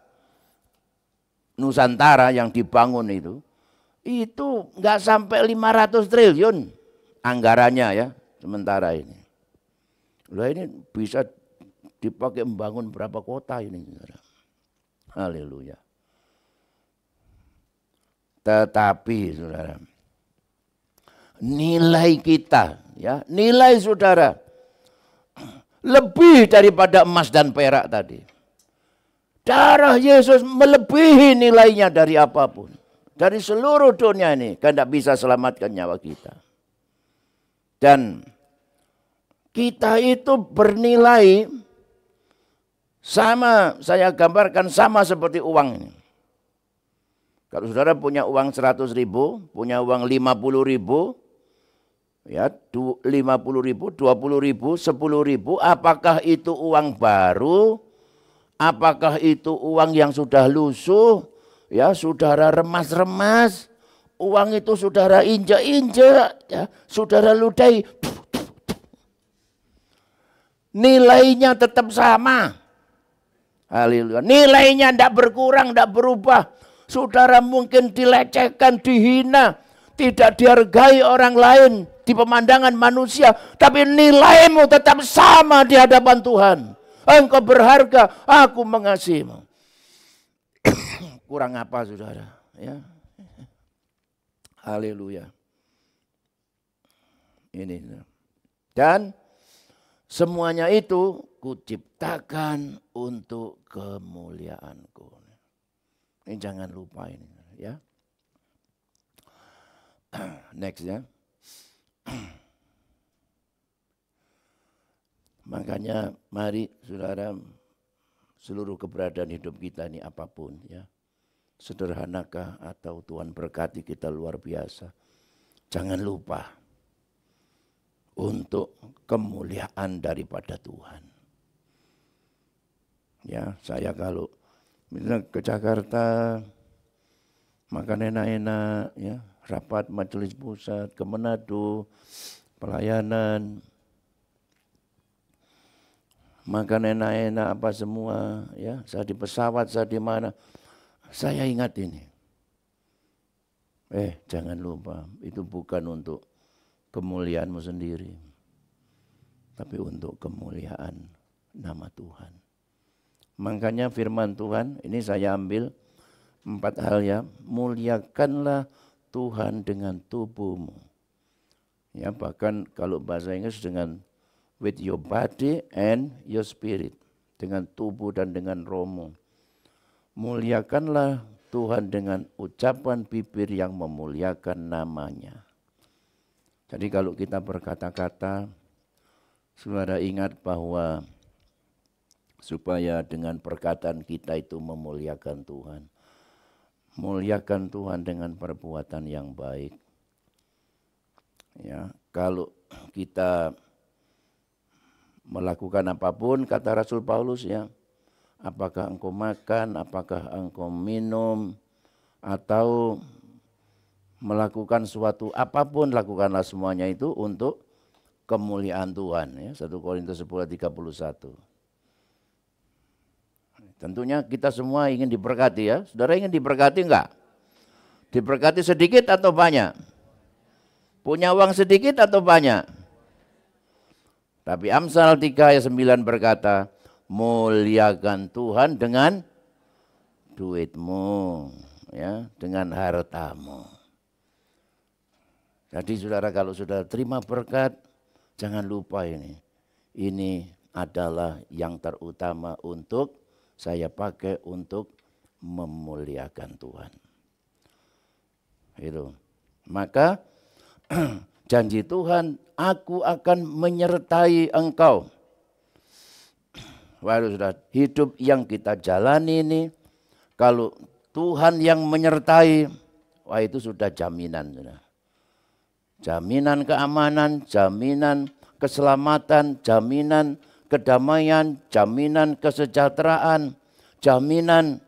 Nusantara yang dibangun itu nggak sampai 500 triliun anggarannya ya sementara ini. Lah ini bisa dipakai membangun berapa kota ini, saudara. Haleluya. Tetapi saudara, nilai kita, ya, nilai saudara lebih daripada emas dan perak tadi. Darah Yesus melebihi nilainya dari apapun. Dari seluruh dunia ini, kan tidak bisa selamatkan nyawa kita. Dan kita itu bernilai sama, saya gambarkan sama seperti uang ini. Kalau saudara punya uang 100.000, punya uang 50.000, ya, 50.000, 20.000, 10.000, apakah itu uang baru? Apakah itu uang yang sudah lusuh? Ya, saudara remas-remas, uang itu saudara injak-injak, ya, saudara ludahi. Nilainya tetap sama. Haleluya. Nilainya tidak berkurang, tidak berubah. Saudara mungkin dilecehkan, dihina, tidak dihargai orang lain di pemandangan manusia, tapi nilaimu tetap sama di hadapan Tuhan. Engkau berharga, aku mengasihimu. Kurang apa saudara? Ya. Haleluya. Ini. Dan semuanya itu kuciptakan untuk kemuliaanku. Ini jangan lupa ini, ya. Next ya. Makanya mari saudara, seluruh keberadaan hidup kita ini apapun ya, sederhanakah atau Tuhan berkati kita luar biasa, jangan lupa untuk kemuliaan daripada Tuhan. Ya, saya kalau misalnya ke Jakarta makan enak-enak ya, rapat majelis pusat, ke Manado pelayanan, makan enak-enak apa semua ya, saya di pesawat, saya di mana, saya ingat ini. Jangan lupa, itu bukan untuk kemuliaanmu sendiri, tapi untuk kemuliaan nama Tuhan. Makanya firman Tuhan, ini saya ambil 4 hal ya, muliakanlah Tuhan dengan tubuhmu. Ya, bahkan kalau bahasa Inggris dengan with your body and your spirit, dengan tubuh dan dengan rohmu. Muliakanlah Tuhan dengan ucapan bibir yang memuliakan namanya. Jadi kalau kita berkata-kata, saudara ingat bahwa supaya dengan perkataan kita itu memuliakan Tuhan. Muliakan Tuhan dengan perbuatan yang baik. Ya, kalau kita melakukan apapun, kata Rasul Paulus ya, apakah engkau makan, apakah engkau minum, atau melakukan suatu apapun, lakukanlah semuanya itu untuk kemuliaan Tuhan. Ya, 1 Korintus 10:31. Tentunya kita semua ingin diberkati ya. Saudara ingin diberkati enggak? Diberkati sedikit atau banyak? Punya uang sedikit atau banyak? Tapi Amsal 3 ayat 9 berkata, muliakan Tuhan dengan duitmu, ya, dengan hartamu. Jadi saudara kalau sudah terima berkat, jangan lupa ini. Ini adalah yang terutama untuk saya pakai untuk memuliakan Tuhan. Itu. Maka janji Tuhan, aku akan menyertai engkau. Waduh sudah, hidup yang kita jalani ini, kalau Tuhan yang menyertai, wah itu sudah jaminan. Sudah. Jaminan keamanan, jaminan keselamatan, jaminan kedamaian, jaminan kesejahteraan, jaminan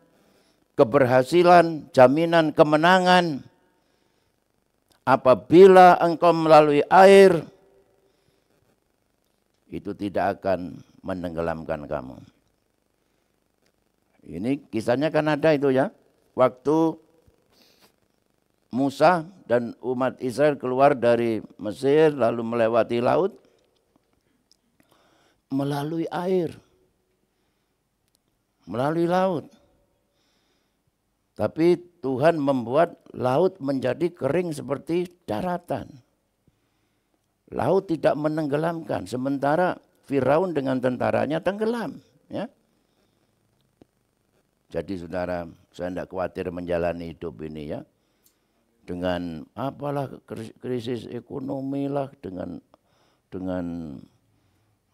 keberhasilan, jaminan kemenangan. Apabila engkau melalui air, itu tidak akan menenggelamkan kamu. Ini kisahnya kan ada itu ya. Waktu Musa dan umat Israel keluar dari Mesir lalu melewati laut, melalui air, melalui laut. Tapi Tuhan membuat laut menjadi kering seperti daratan. Laut tidak menenggelamkan, sementara Firaun dengan tentaranya tenggelam. Ya. Jadi saudara, saya tidak khawatir menjalani hidup ini ya. Dengan apalah krisis ekonomi lah, dengan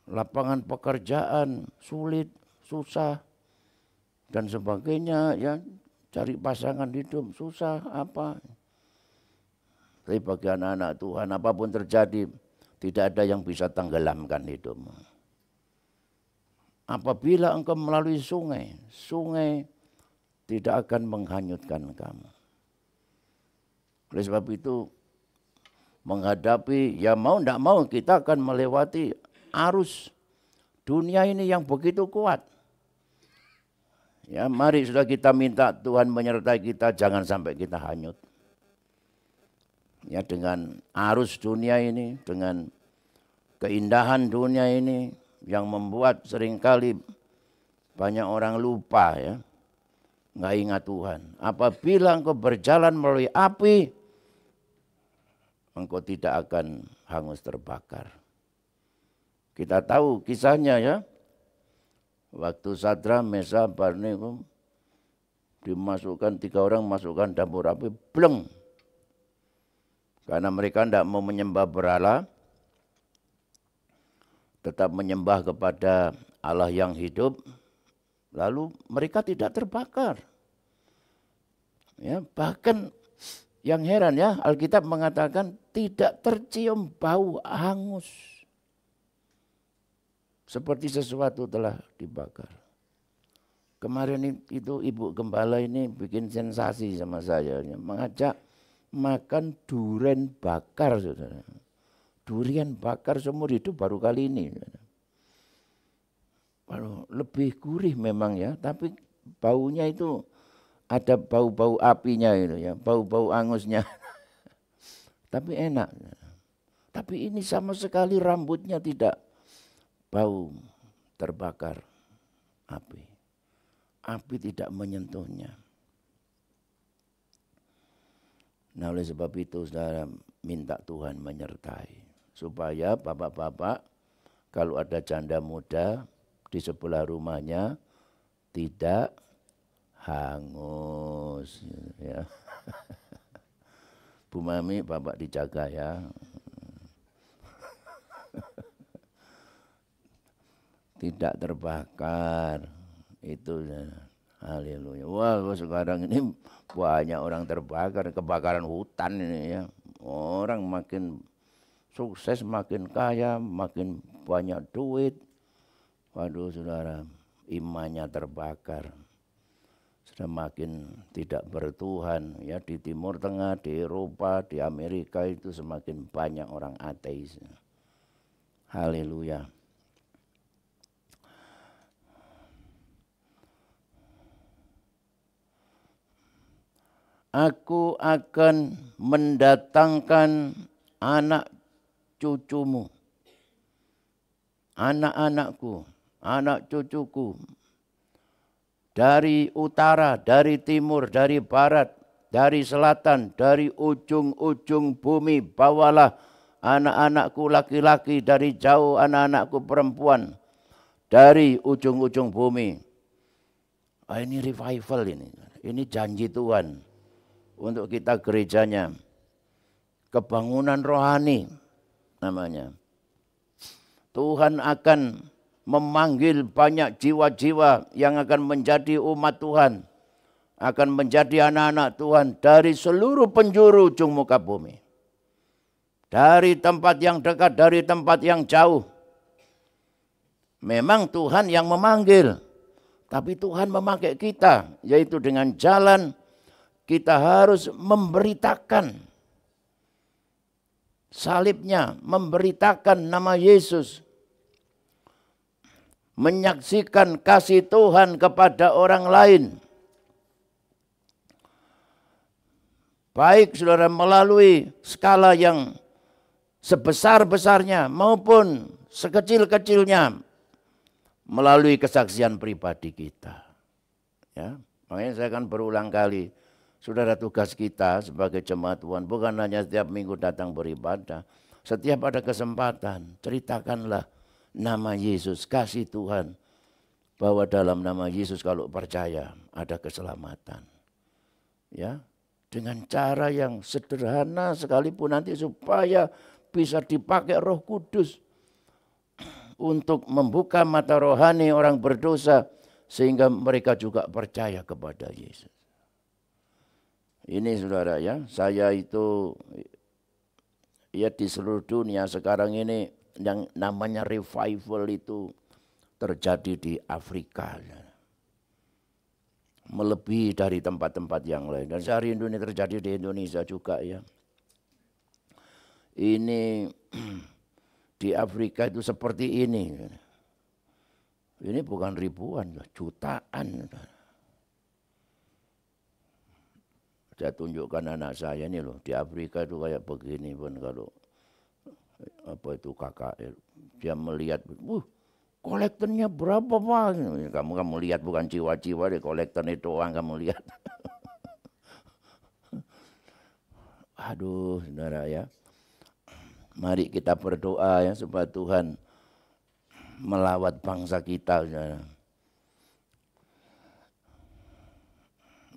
lapangan pekerjaan sulit, susah, dan sebagainya ya. Cari pasangan hidup susah apa. Tapi bagi anak-anak Tuhan apapun terjadi, tidak ada yang bisa tenggelamkan hidupmu. Apabila engkau melalui sungai, sungai tidak akan menghanyutkan kamu. Oleh sebab itu, menghadapi, ya mau tidak mau kita akan melewati arus dunia ini yang begitu kuat. Ya, mari sudah kita minta Tuhan menyertai kita, jangan sampai kita hanyut. Ya, dengan arus dunia ini, dengan keindahan dunia ini yang membuat seringkali banyak orang lupa ya, nggak ingat Tuhan. Apabila engkau berjalan melalui api, engkau tidak akan hangus terbakar. Kita tahu kisahnya ya. Waktu Sadra, Mesa, Abednego dimasukkan 3 orang masukkan dapur api, bleng. Karena mereka tidak mau menyembah berhala, tetap menyembah kepada Allah yang hidup, lalu mereka tidak terbakar. Ya, bahkan yang heran ya, Alkitab mengatakan tidak tercium bau hangus. Seperti sesuatu telah dibakar. Kemarin itu Ibu Gembala ini bikin sensasi sama saya. Mengajak makan durian bakar. Saudara. Durian bakar seumur hidup baru kali ini. Lebih gurih memang ya. Tapi baunya itu ada bau-bau apinya itu ya. Bau-bau angusnya. Tapi enak. Tapi ini sama sekali rambutnya tidak bau terbakar api. Api tidak menyentuhnya. Nah oleh sebab itu saudara minta Tuhan menyertai. Supaya bapak-bapak kalau ada janda muda di sebelah rumahnya tidak hangus. Ya. Bu Mami, bapak dijaga ya. Tidak terbakar. Itu haleluya. Wah, sekarang ini banyak orang terbakar, kebakaran hutan ini ya. Orang makin sukses, makin kaya, makin banyak duit. Waduh saudara, imannya terbakar. Sudah makin tidak bertuhan ya, di Timur Tengah, di Eropa, di Amerika itu semakin banyak orang ateis. Haleluya. Aku akan mendatangkan anak cucumu, anak-anakku, anak cucuku, dari utara, dari timur, dari barat, dari selatan, dari ujung-ujung bumi. Bawalah anak-anakku laki-laki, dari jauh anak-anakku perempuan, dari ujung-ujung bumi. Ini revival ini janji Tuhan. Untuk kita gerejanya, kebangunan rohani namanya. Tuhan akan memanggil banyak jiwa-jiwa yang akan menjadi umat Tuhan, akan menjadi anak-anak Tuhan dari seluruh penjuru ujung muka bumi. Dari tempat yang dekat, dari tempat yang jauh. Memang Tuhan yang memanggil, tapi Tuhan memakai kita, yaitu dengan jalan kita harus memberitakan salibnya, memberitakan nama Yesus. menyaksikan kasih Tuhan kepada orang lain. Baik saudara melalui skala yang sebesar-besarnya maupun sekecil-kecilnya melalui kesaksian pribadi kita. Ya, makanya saya akan berulang kali, saudara, tugas kita sebagai jemaat Tuhan bukan hanya setiap minggu datang beribadah. Setiap ada kesempatan, ceritakanlah nama Yesus, kasih Tuhan. Bahwa dalam nama Yesus kalau percaya ada keselamatan. Ya, dengan cara yang sederhana sekalipun nanti supaya bisa dipakai Roh Kudus untuk membuka mata rohani orang berdosa sehingga mereka juga percaya kepada Yesus. Ini saudara ya, saya itu ya di seluruh dunia sekarang ini yang namanya revival itu terjadi di Afrika. Melebihi dari tempat-tempat yang lain. Dan saya rindu ini terjadi di Indonesia juga ya. Ini di Afrika itu seperti ini. Ini bukan ribuan, jutaan. Saya tunjukkan anak saya ini loh, di Afrika itu kayak begini pun kalau apa itu KKR. Dia melihat, kolektornya berapa Pak? Kamu lihat bukan jiwa-jiwa deh, kolektor itu doang kamu lihat. Aduh saudara ya. Mari kita berdoa ya supaya Tuhan melawat bangsa kita. Saudara.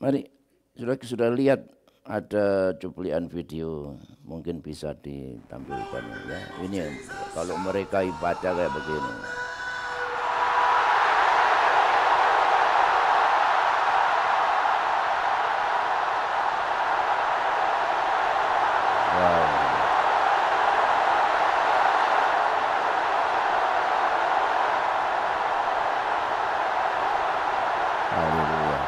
Mari sudah lihat ada cuplikan video, mungkin bisa ditampilkan ya. Ini kalau mereka ibadah kayak begini. Wow. Haleluya.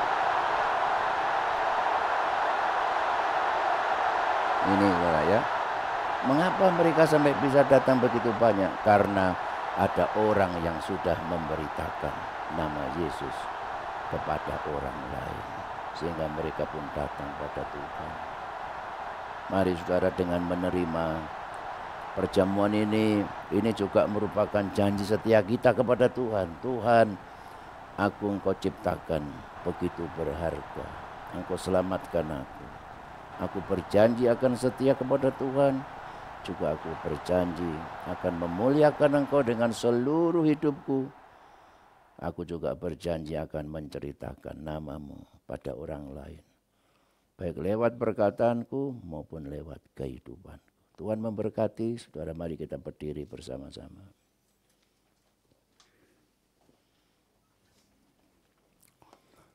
Ini ya. Mengapa mereka sampai bisa datang begitu banyak? Karena ada orang yang sudah memberitakan nama Yesus kepada orang lain. Sehingga mereka pun datang pada Tuhan. Mari saudara dengan menerima perjamuan ini juga merupakan janji setia kita kepada Tuhan. Tuhan, aku Engkau ciptakan begitu berharga. Engkau selamatkan aku. Aku berjanji akan setia kepada Tuhan. Juga aku berjanji akan memuliakan Engkau dengan seluruh hidupku. Aku juga berjanji akan menceritakan namamu pada orang lain. Baik lewat perkataanku maupun lewat kehidupan. Tuhan memberkati, saudara, mari kita berdiri bersama-sama.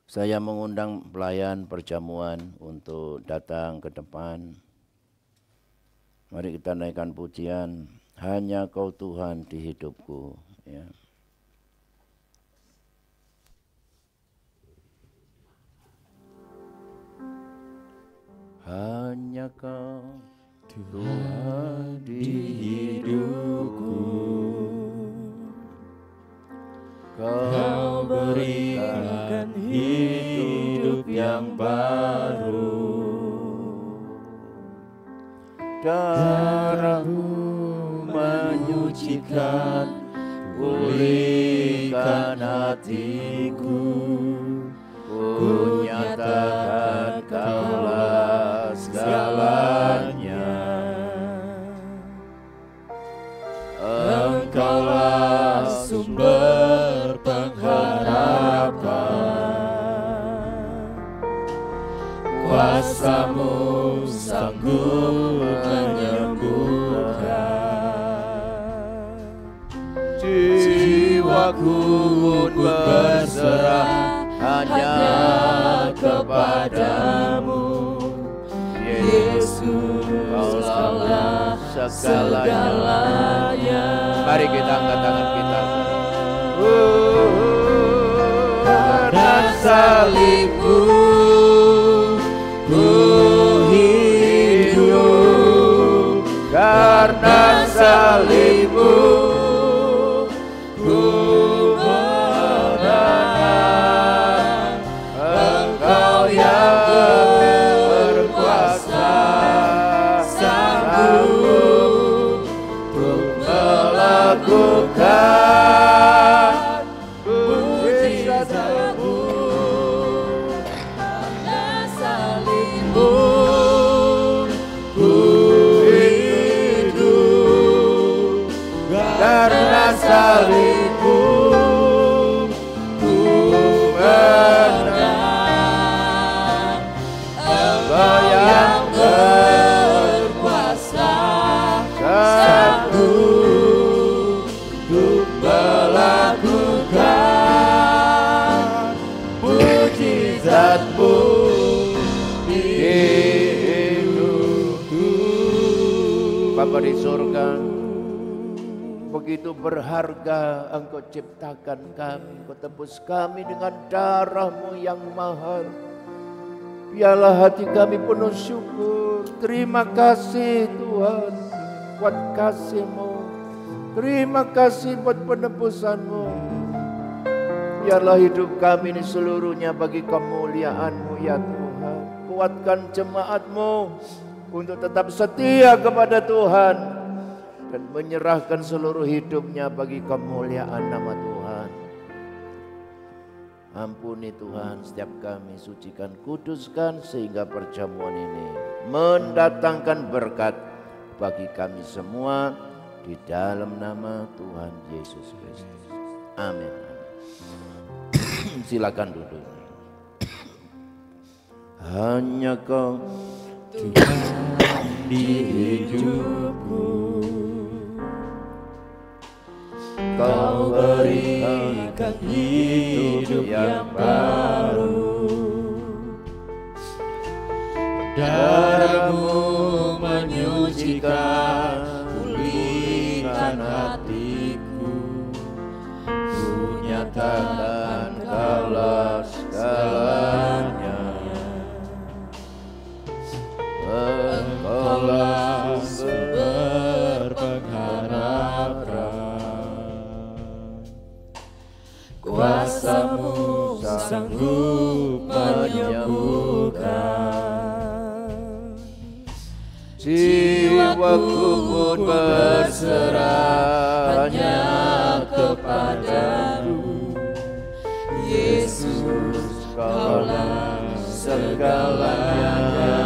Saya mengundang pelayan perjamuan untuk datang ke depan. Mari kita naikkan pujian, hanya Kau Tuhan di hidupku. Ya. Hanya Kau Tuhan di hidupku, Kau berikan hidup yang baru. Darah-Mu menyucikan, pulihkan hatiku. Ku nyatakan Kaulah segalanya. Engkaulah sumber pengharapan. Kuasa-Mu sanggup menyembuhkan. Jiwaku berserah hanya kepadamu. Yesus, Kaulah segalanya. Mari kita angkat tangan kita. Karena salib-Mu ku hidup, karena salib-Mu ku melakukan mujizat-Mu. Karena salib-Mu Ku hidup, karena salib-Mu ku menang. Engkau yang berkuasa sanggup untuk melakukan mujizat-Mu di hidupku. Bapa di surga, begitu berharga Engkau ciptakan kami, Engkau tebus kami dengan darah-Mu yang mahal. Biarlah hati kami penuh syukur. Terima kasih Tuhan buat kasih-Mu. Terima kasih buat penebusan-Mu. Biarlah hidup kami ini seluruhnya bagi kemuliaan-Mu ya Tuhan. Kuatkan jemaat-Mu untuk tetap setia kepada Tuhan dan menyerahkan seluruh hidupnya bagi kemuliaan nama Tuhan. Ampuni Tuhan setiap kami, sucikan, kuduskan sehingga perjamuan ini mendatangkan berkat bagi kami semua di dalam nama Tuhan Yesus Kristus. Amin. Silakan duduk. Hanya Kau Tuhan di hidupku, Kau berikan hidup yang baru. Darah-Mu menyucikan, pulihkan hatiku. Ku nyatakan Kaulah segalanya. Engkaulah sumber pengharapan. Kuasa-Mu sanggup menyembuhkan. Jiwaku pun berserah hanya kepadamu. Yesus, Kaulah segalanya.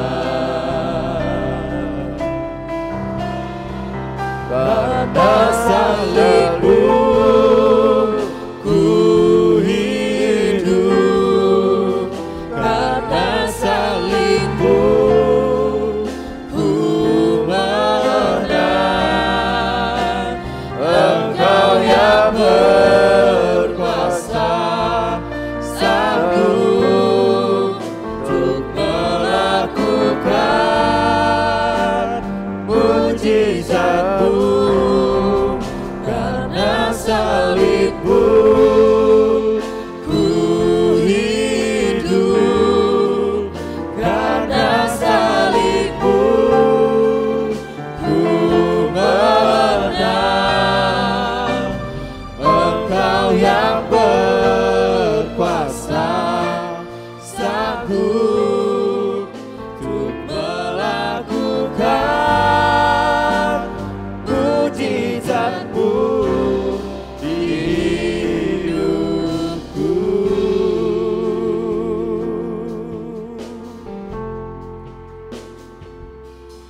Karena salib-Mu ku hidup, karena salib-Mu ku menang. Engkau yang berkuasa sanggup untuk melakukan mujizat-Mu. Karena salib-Mu ku hidup, karena salib-Mu ku menang. Engkau yang berkuasa sanggup untuk melakukan mujizat-Mu di hidupku.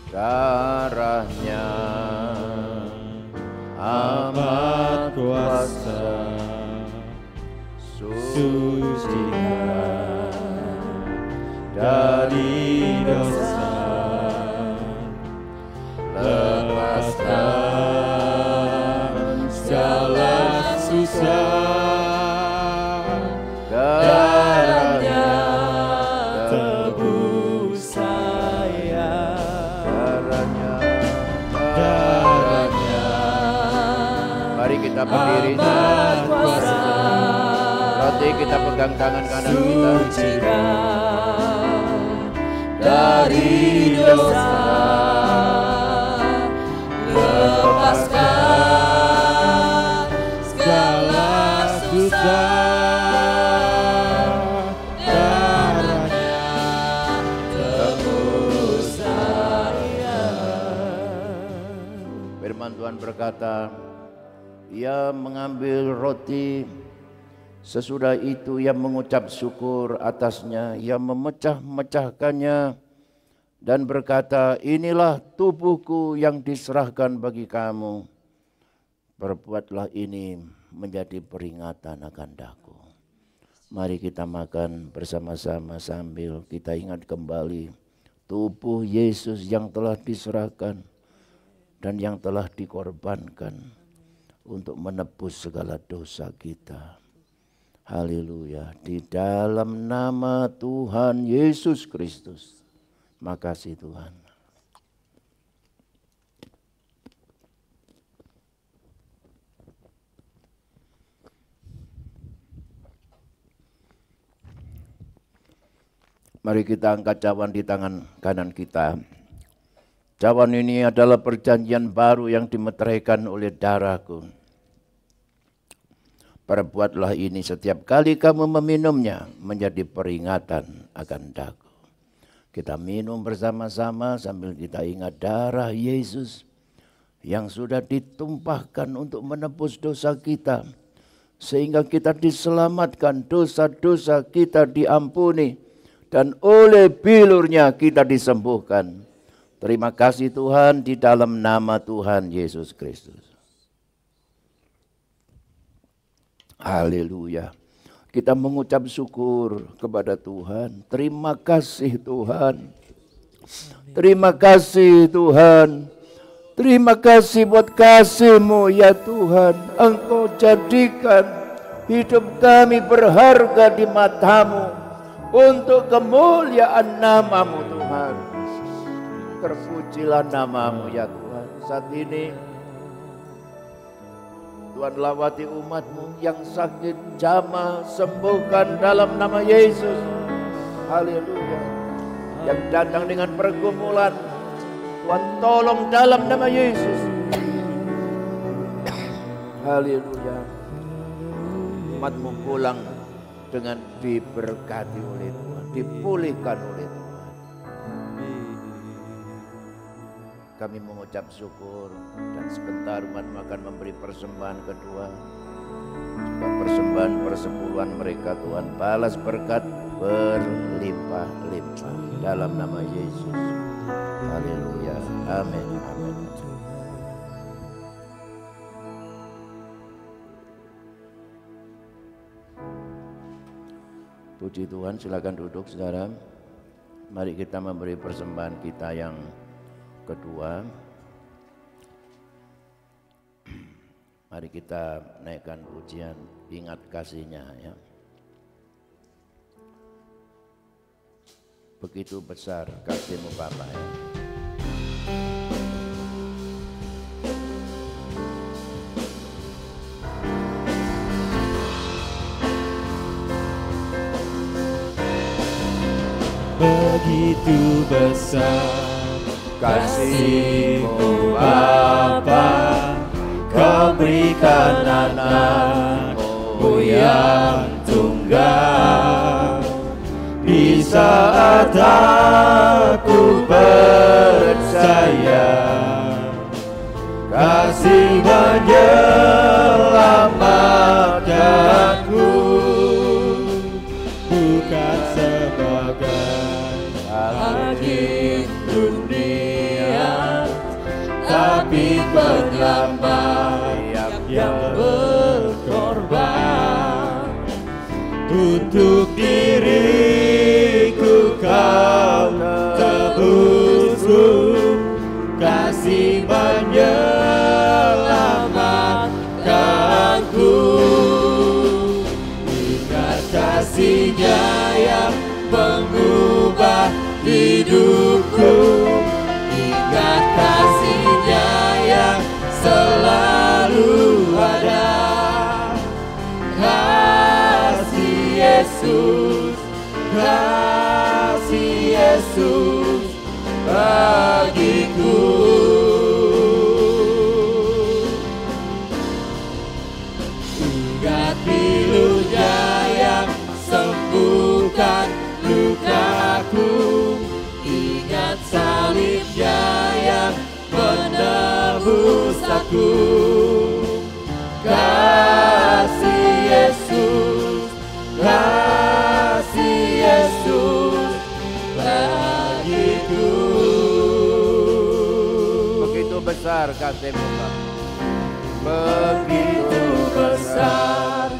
Darah-Nya amat kuasa, sucikan dari dosa, lepaskan segala susah. Darah-Nya tebus saya, darah-Nya. Mari kita berdiri, berarti kita pegang tangan kanan kita. Dari dosa, lepaskan segala susah. Darah-Nya tebus saya. Firman Tuhan berkata, Ia mengambil roti, sesudah itu ia mengucap syukur atasnya, ia memecah-mecahkannya dan berkata, inilah tubuhku yang diserahkan bagi kamu. Perbuatlah ini menjadi peringatan akan daku. Mari kita makan bersama-sama sambil kita ingat kembali tubuh Yesus yang telah diserahkan dan yang telah dikorbankan untuk menebus segala dosa kita. Haleluya. Di dalam nama Tuhan Yesus Kristus. Makasih Tuhan. Mari kita angkat cawan di tangan kanan kita. Cawan ini adalah perjanjian baru yang dimeteraikan oleh darahku. Perbuatlah ini setiap kali kamu meminumnya menjadi peringatan akan daku. Kita minum bersama-sama sambil kita ingat darah Yesus yang sudah ditumpahkan untuk menebus dosa kita. Sehingga kita diselamatkan, dosa-dosa kita diampuni. Dan oleh bilurnya kita disembuhkan. Terima kasih Tuhan di dalam nama Tuhan Yesus Kristus. Haleluya. Kita mengucap syukur kepada Tuhan. Terima kasih Tuhan. Terima kasih Tuhan. Terima kasih buat kasih-Mu ya Tuhan. Engkau jadikan hidup kami berharga di mata-Mu untuk kemuliaan nama-Mu Tuhan. Terpujilah nama-Mu ya Tuhan. Saat ini Tuhan lawati umat-Mu yang sakit, jamah, sembuhkan dalam nama Yesus. Haleluya. Yang datang dengan pergumulan, Tuhan tolong dalam nama Yesus. Haleluya. Umat-Mu pulang dengan diberkati oleh Tuhan, dipulihkan oleh Tuhan. Kami mengucap syukur dan sebentar umat-Mu akan memberi persembahan kedua. Persembahan persepuluhan mereka Tuhan balas berkat berlimpah-limpah dalam nama Yesus. Haleluya. Amin. Amin. Puji Tuhan, silakan duduk saudara. Mari kita memberi persembahan kita yang kedua. Mari kita naikkan pujian ingat kasih-Nya ya. Begitu besar kasih-Mu Bapa ya. Begitu besar kasih-Mu Bapa, Kau berikan anak-Mu yang tunggal. Di saat aku percaya, kasih menyelamatkanku, bukan sebagai hakim dunia, tapi penyelamat yang berkorban. Untuk diriku Kau tebusku, kasih menyelamatkanku. Ingat kasih-Nya yang mengubah hidupku, ingat kasih-Nya yang selalu ada. Kasih Yesus, kasih Yesus bagiku. Ingat pilu-Nya yang sembuhkan lukaku, ingat salib-Nya yang menebus aku. besar kasih-Mu Bapa. Begitu besar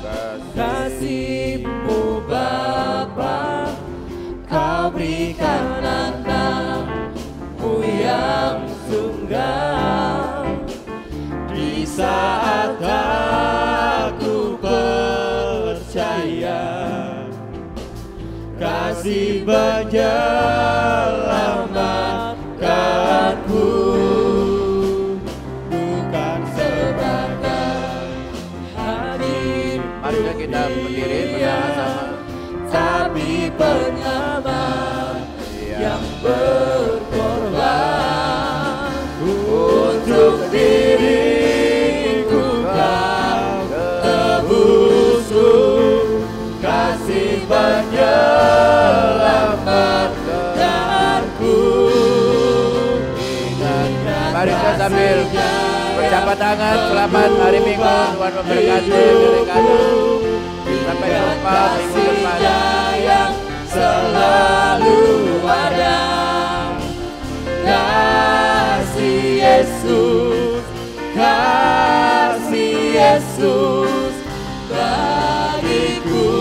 kasih-Mu Bapa, Kau berikan anak-Mu yang tunggal. Di saat aku percaya, kasih menyelamatkanku. Mari kita berdiri bersama-sama. Tapi penyelamat yang berkorban untuk diriku, Kau tebusku. Kasih menyelamatkanku. Mari kita sambil berjabat tangan. Selamat hari Minggu, Tuhan memberkati diri kami. Sampai jumpa minggu depan. Yang selalu ada. Kasih Yesus, kasih Yesus bagiku.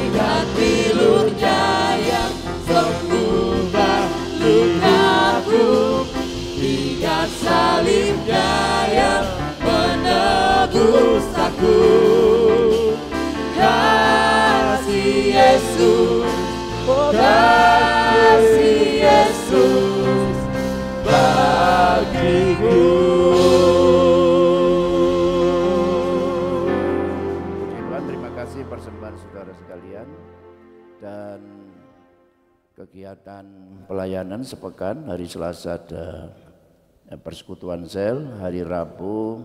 Ingat pilurnya yang sembuhkan lukaku. Ingat salibnya yang menebus aku. Kasih Yesus, kasih Yesus bagiku. Puji Tuhan, terima kasih persembahan saudara sekalian. Dan kegiatan pelayanan sepekan, hari Selasa ada persekutuan sel, hari Rabu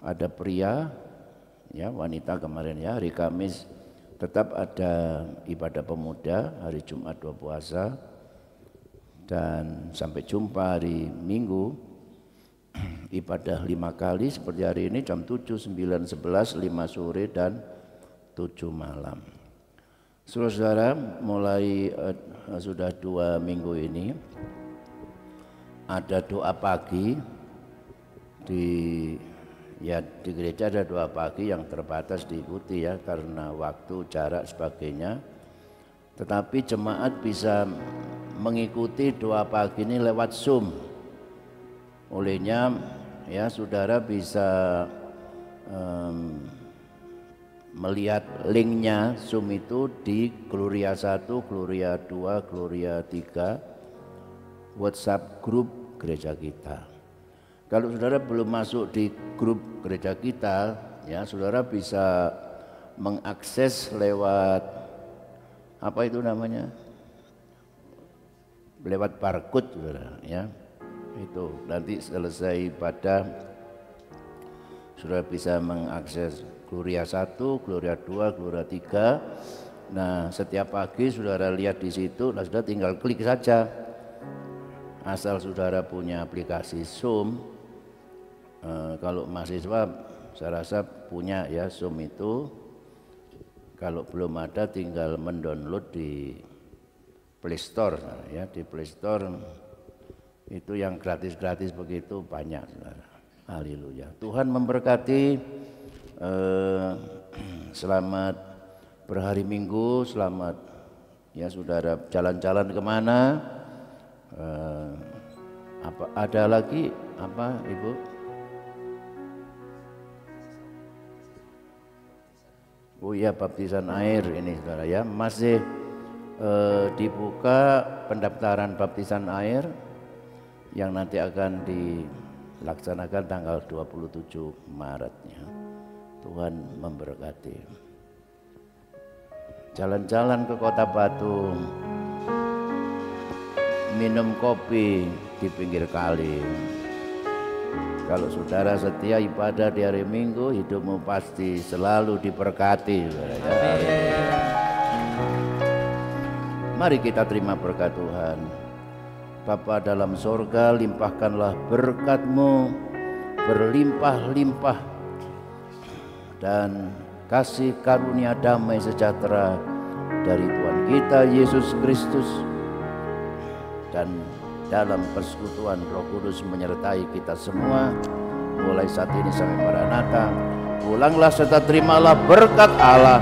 ada pria, ya wanita kemarin ya, hari Kamis tetap ada ibadah pemuda, hari Jumat doa puasa, dan sampai jumpa hari Minggu ibadah 5 kali seperti hari ini jam 7, 9, 11, 5 sore dan 7 malam. Saudara-saudara, mulai sudah 2 minggu ini ada doa pagi di gereja, ada doa pagi yang terbatas diikuti ya karena waktu, jarak, sebagainya. Tetapi jemaat bisa mengikuti doa pagi ini lewat Zoom. Olehnya ya saudara bisa melihat linknya Zoom itu di Gloria 1, Gloria 2, Gloria 3 WhatsApp grup gereja kita. Kalau saudara belum masuk di grup gereja kita, ya saudara bisa mengakses lewat apa itu namanya? Lewat barcode saudara, ya. Itu nanti selesai ibadah saudara bisa mengakses Gloria 1, Gloria 2, Gloria 3. Nah, setiap pagi saudara lihat di situ, nah saudara tinggal klik saja. Asal saudara punya aplikasi Zoom, kalau mahasiswa saya rasa punya ya Zoom itu. Kalau belum ada tinggal mendownload di Play Store ya, di Play Store itu yang gratis-gratis begitu banyak saudara. Haleluya. Tuhan memberkati. Selamat berhari Minggu, selamat ya saudara jalan-jalan kemana. Apa ada lagi apa Ibu? Oh iya, baptisan air ini saudara ya, masih dibuka pendaftaran baptisan air yang nanti akan dilaksanakan tanggal 27 Maretnya. Tuhan memberkati. Jalan-jalan ke Kota Batu, minum kopi di pinggir kali. Kalau saudara setia ibadah di hari Minggu, hidupmu pasti selalu diberkati. Mari kita terima berkat Tuhan. Bapa dalam sorga, limpahkanlah berkat-Mu berlimpah-limpah dan kasih karunia damai sejahtera dari Tuhan kita Yesus Kristus, dan dalam persekutuan Roh Kudus menyertai kita semua mulai saat ini sampai Maranatha. Pulanglah serta terimalah berkat Allah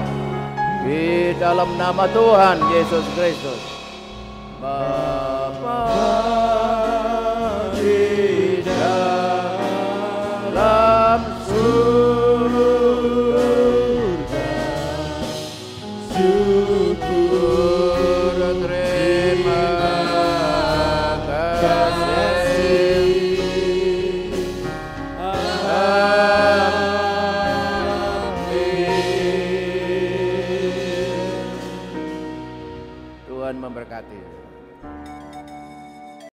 di dalam nama Tuhan Yesus Kristus. Bapa di dalam surga, syukur terima kasih. Amin. Tuhan memberkati.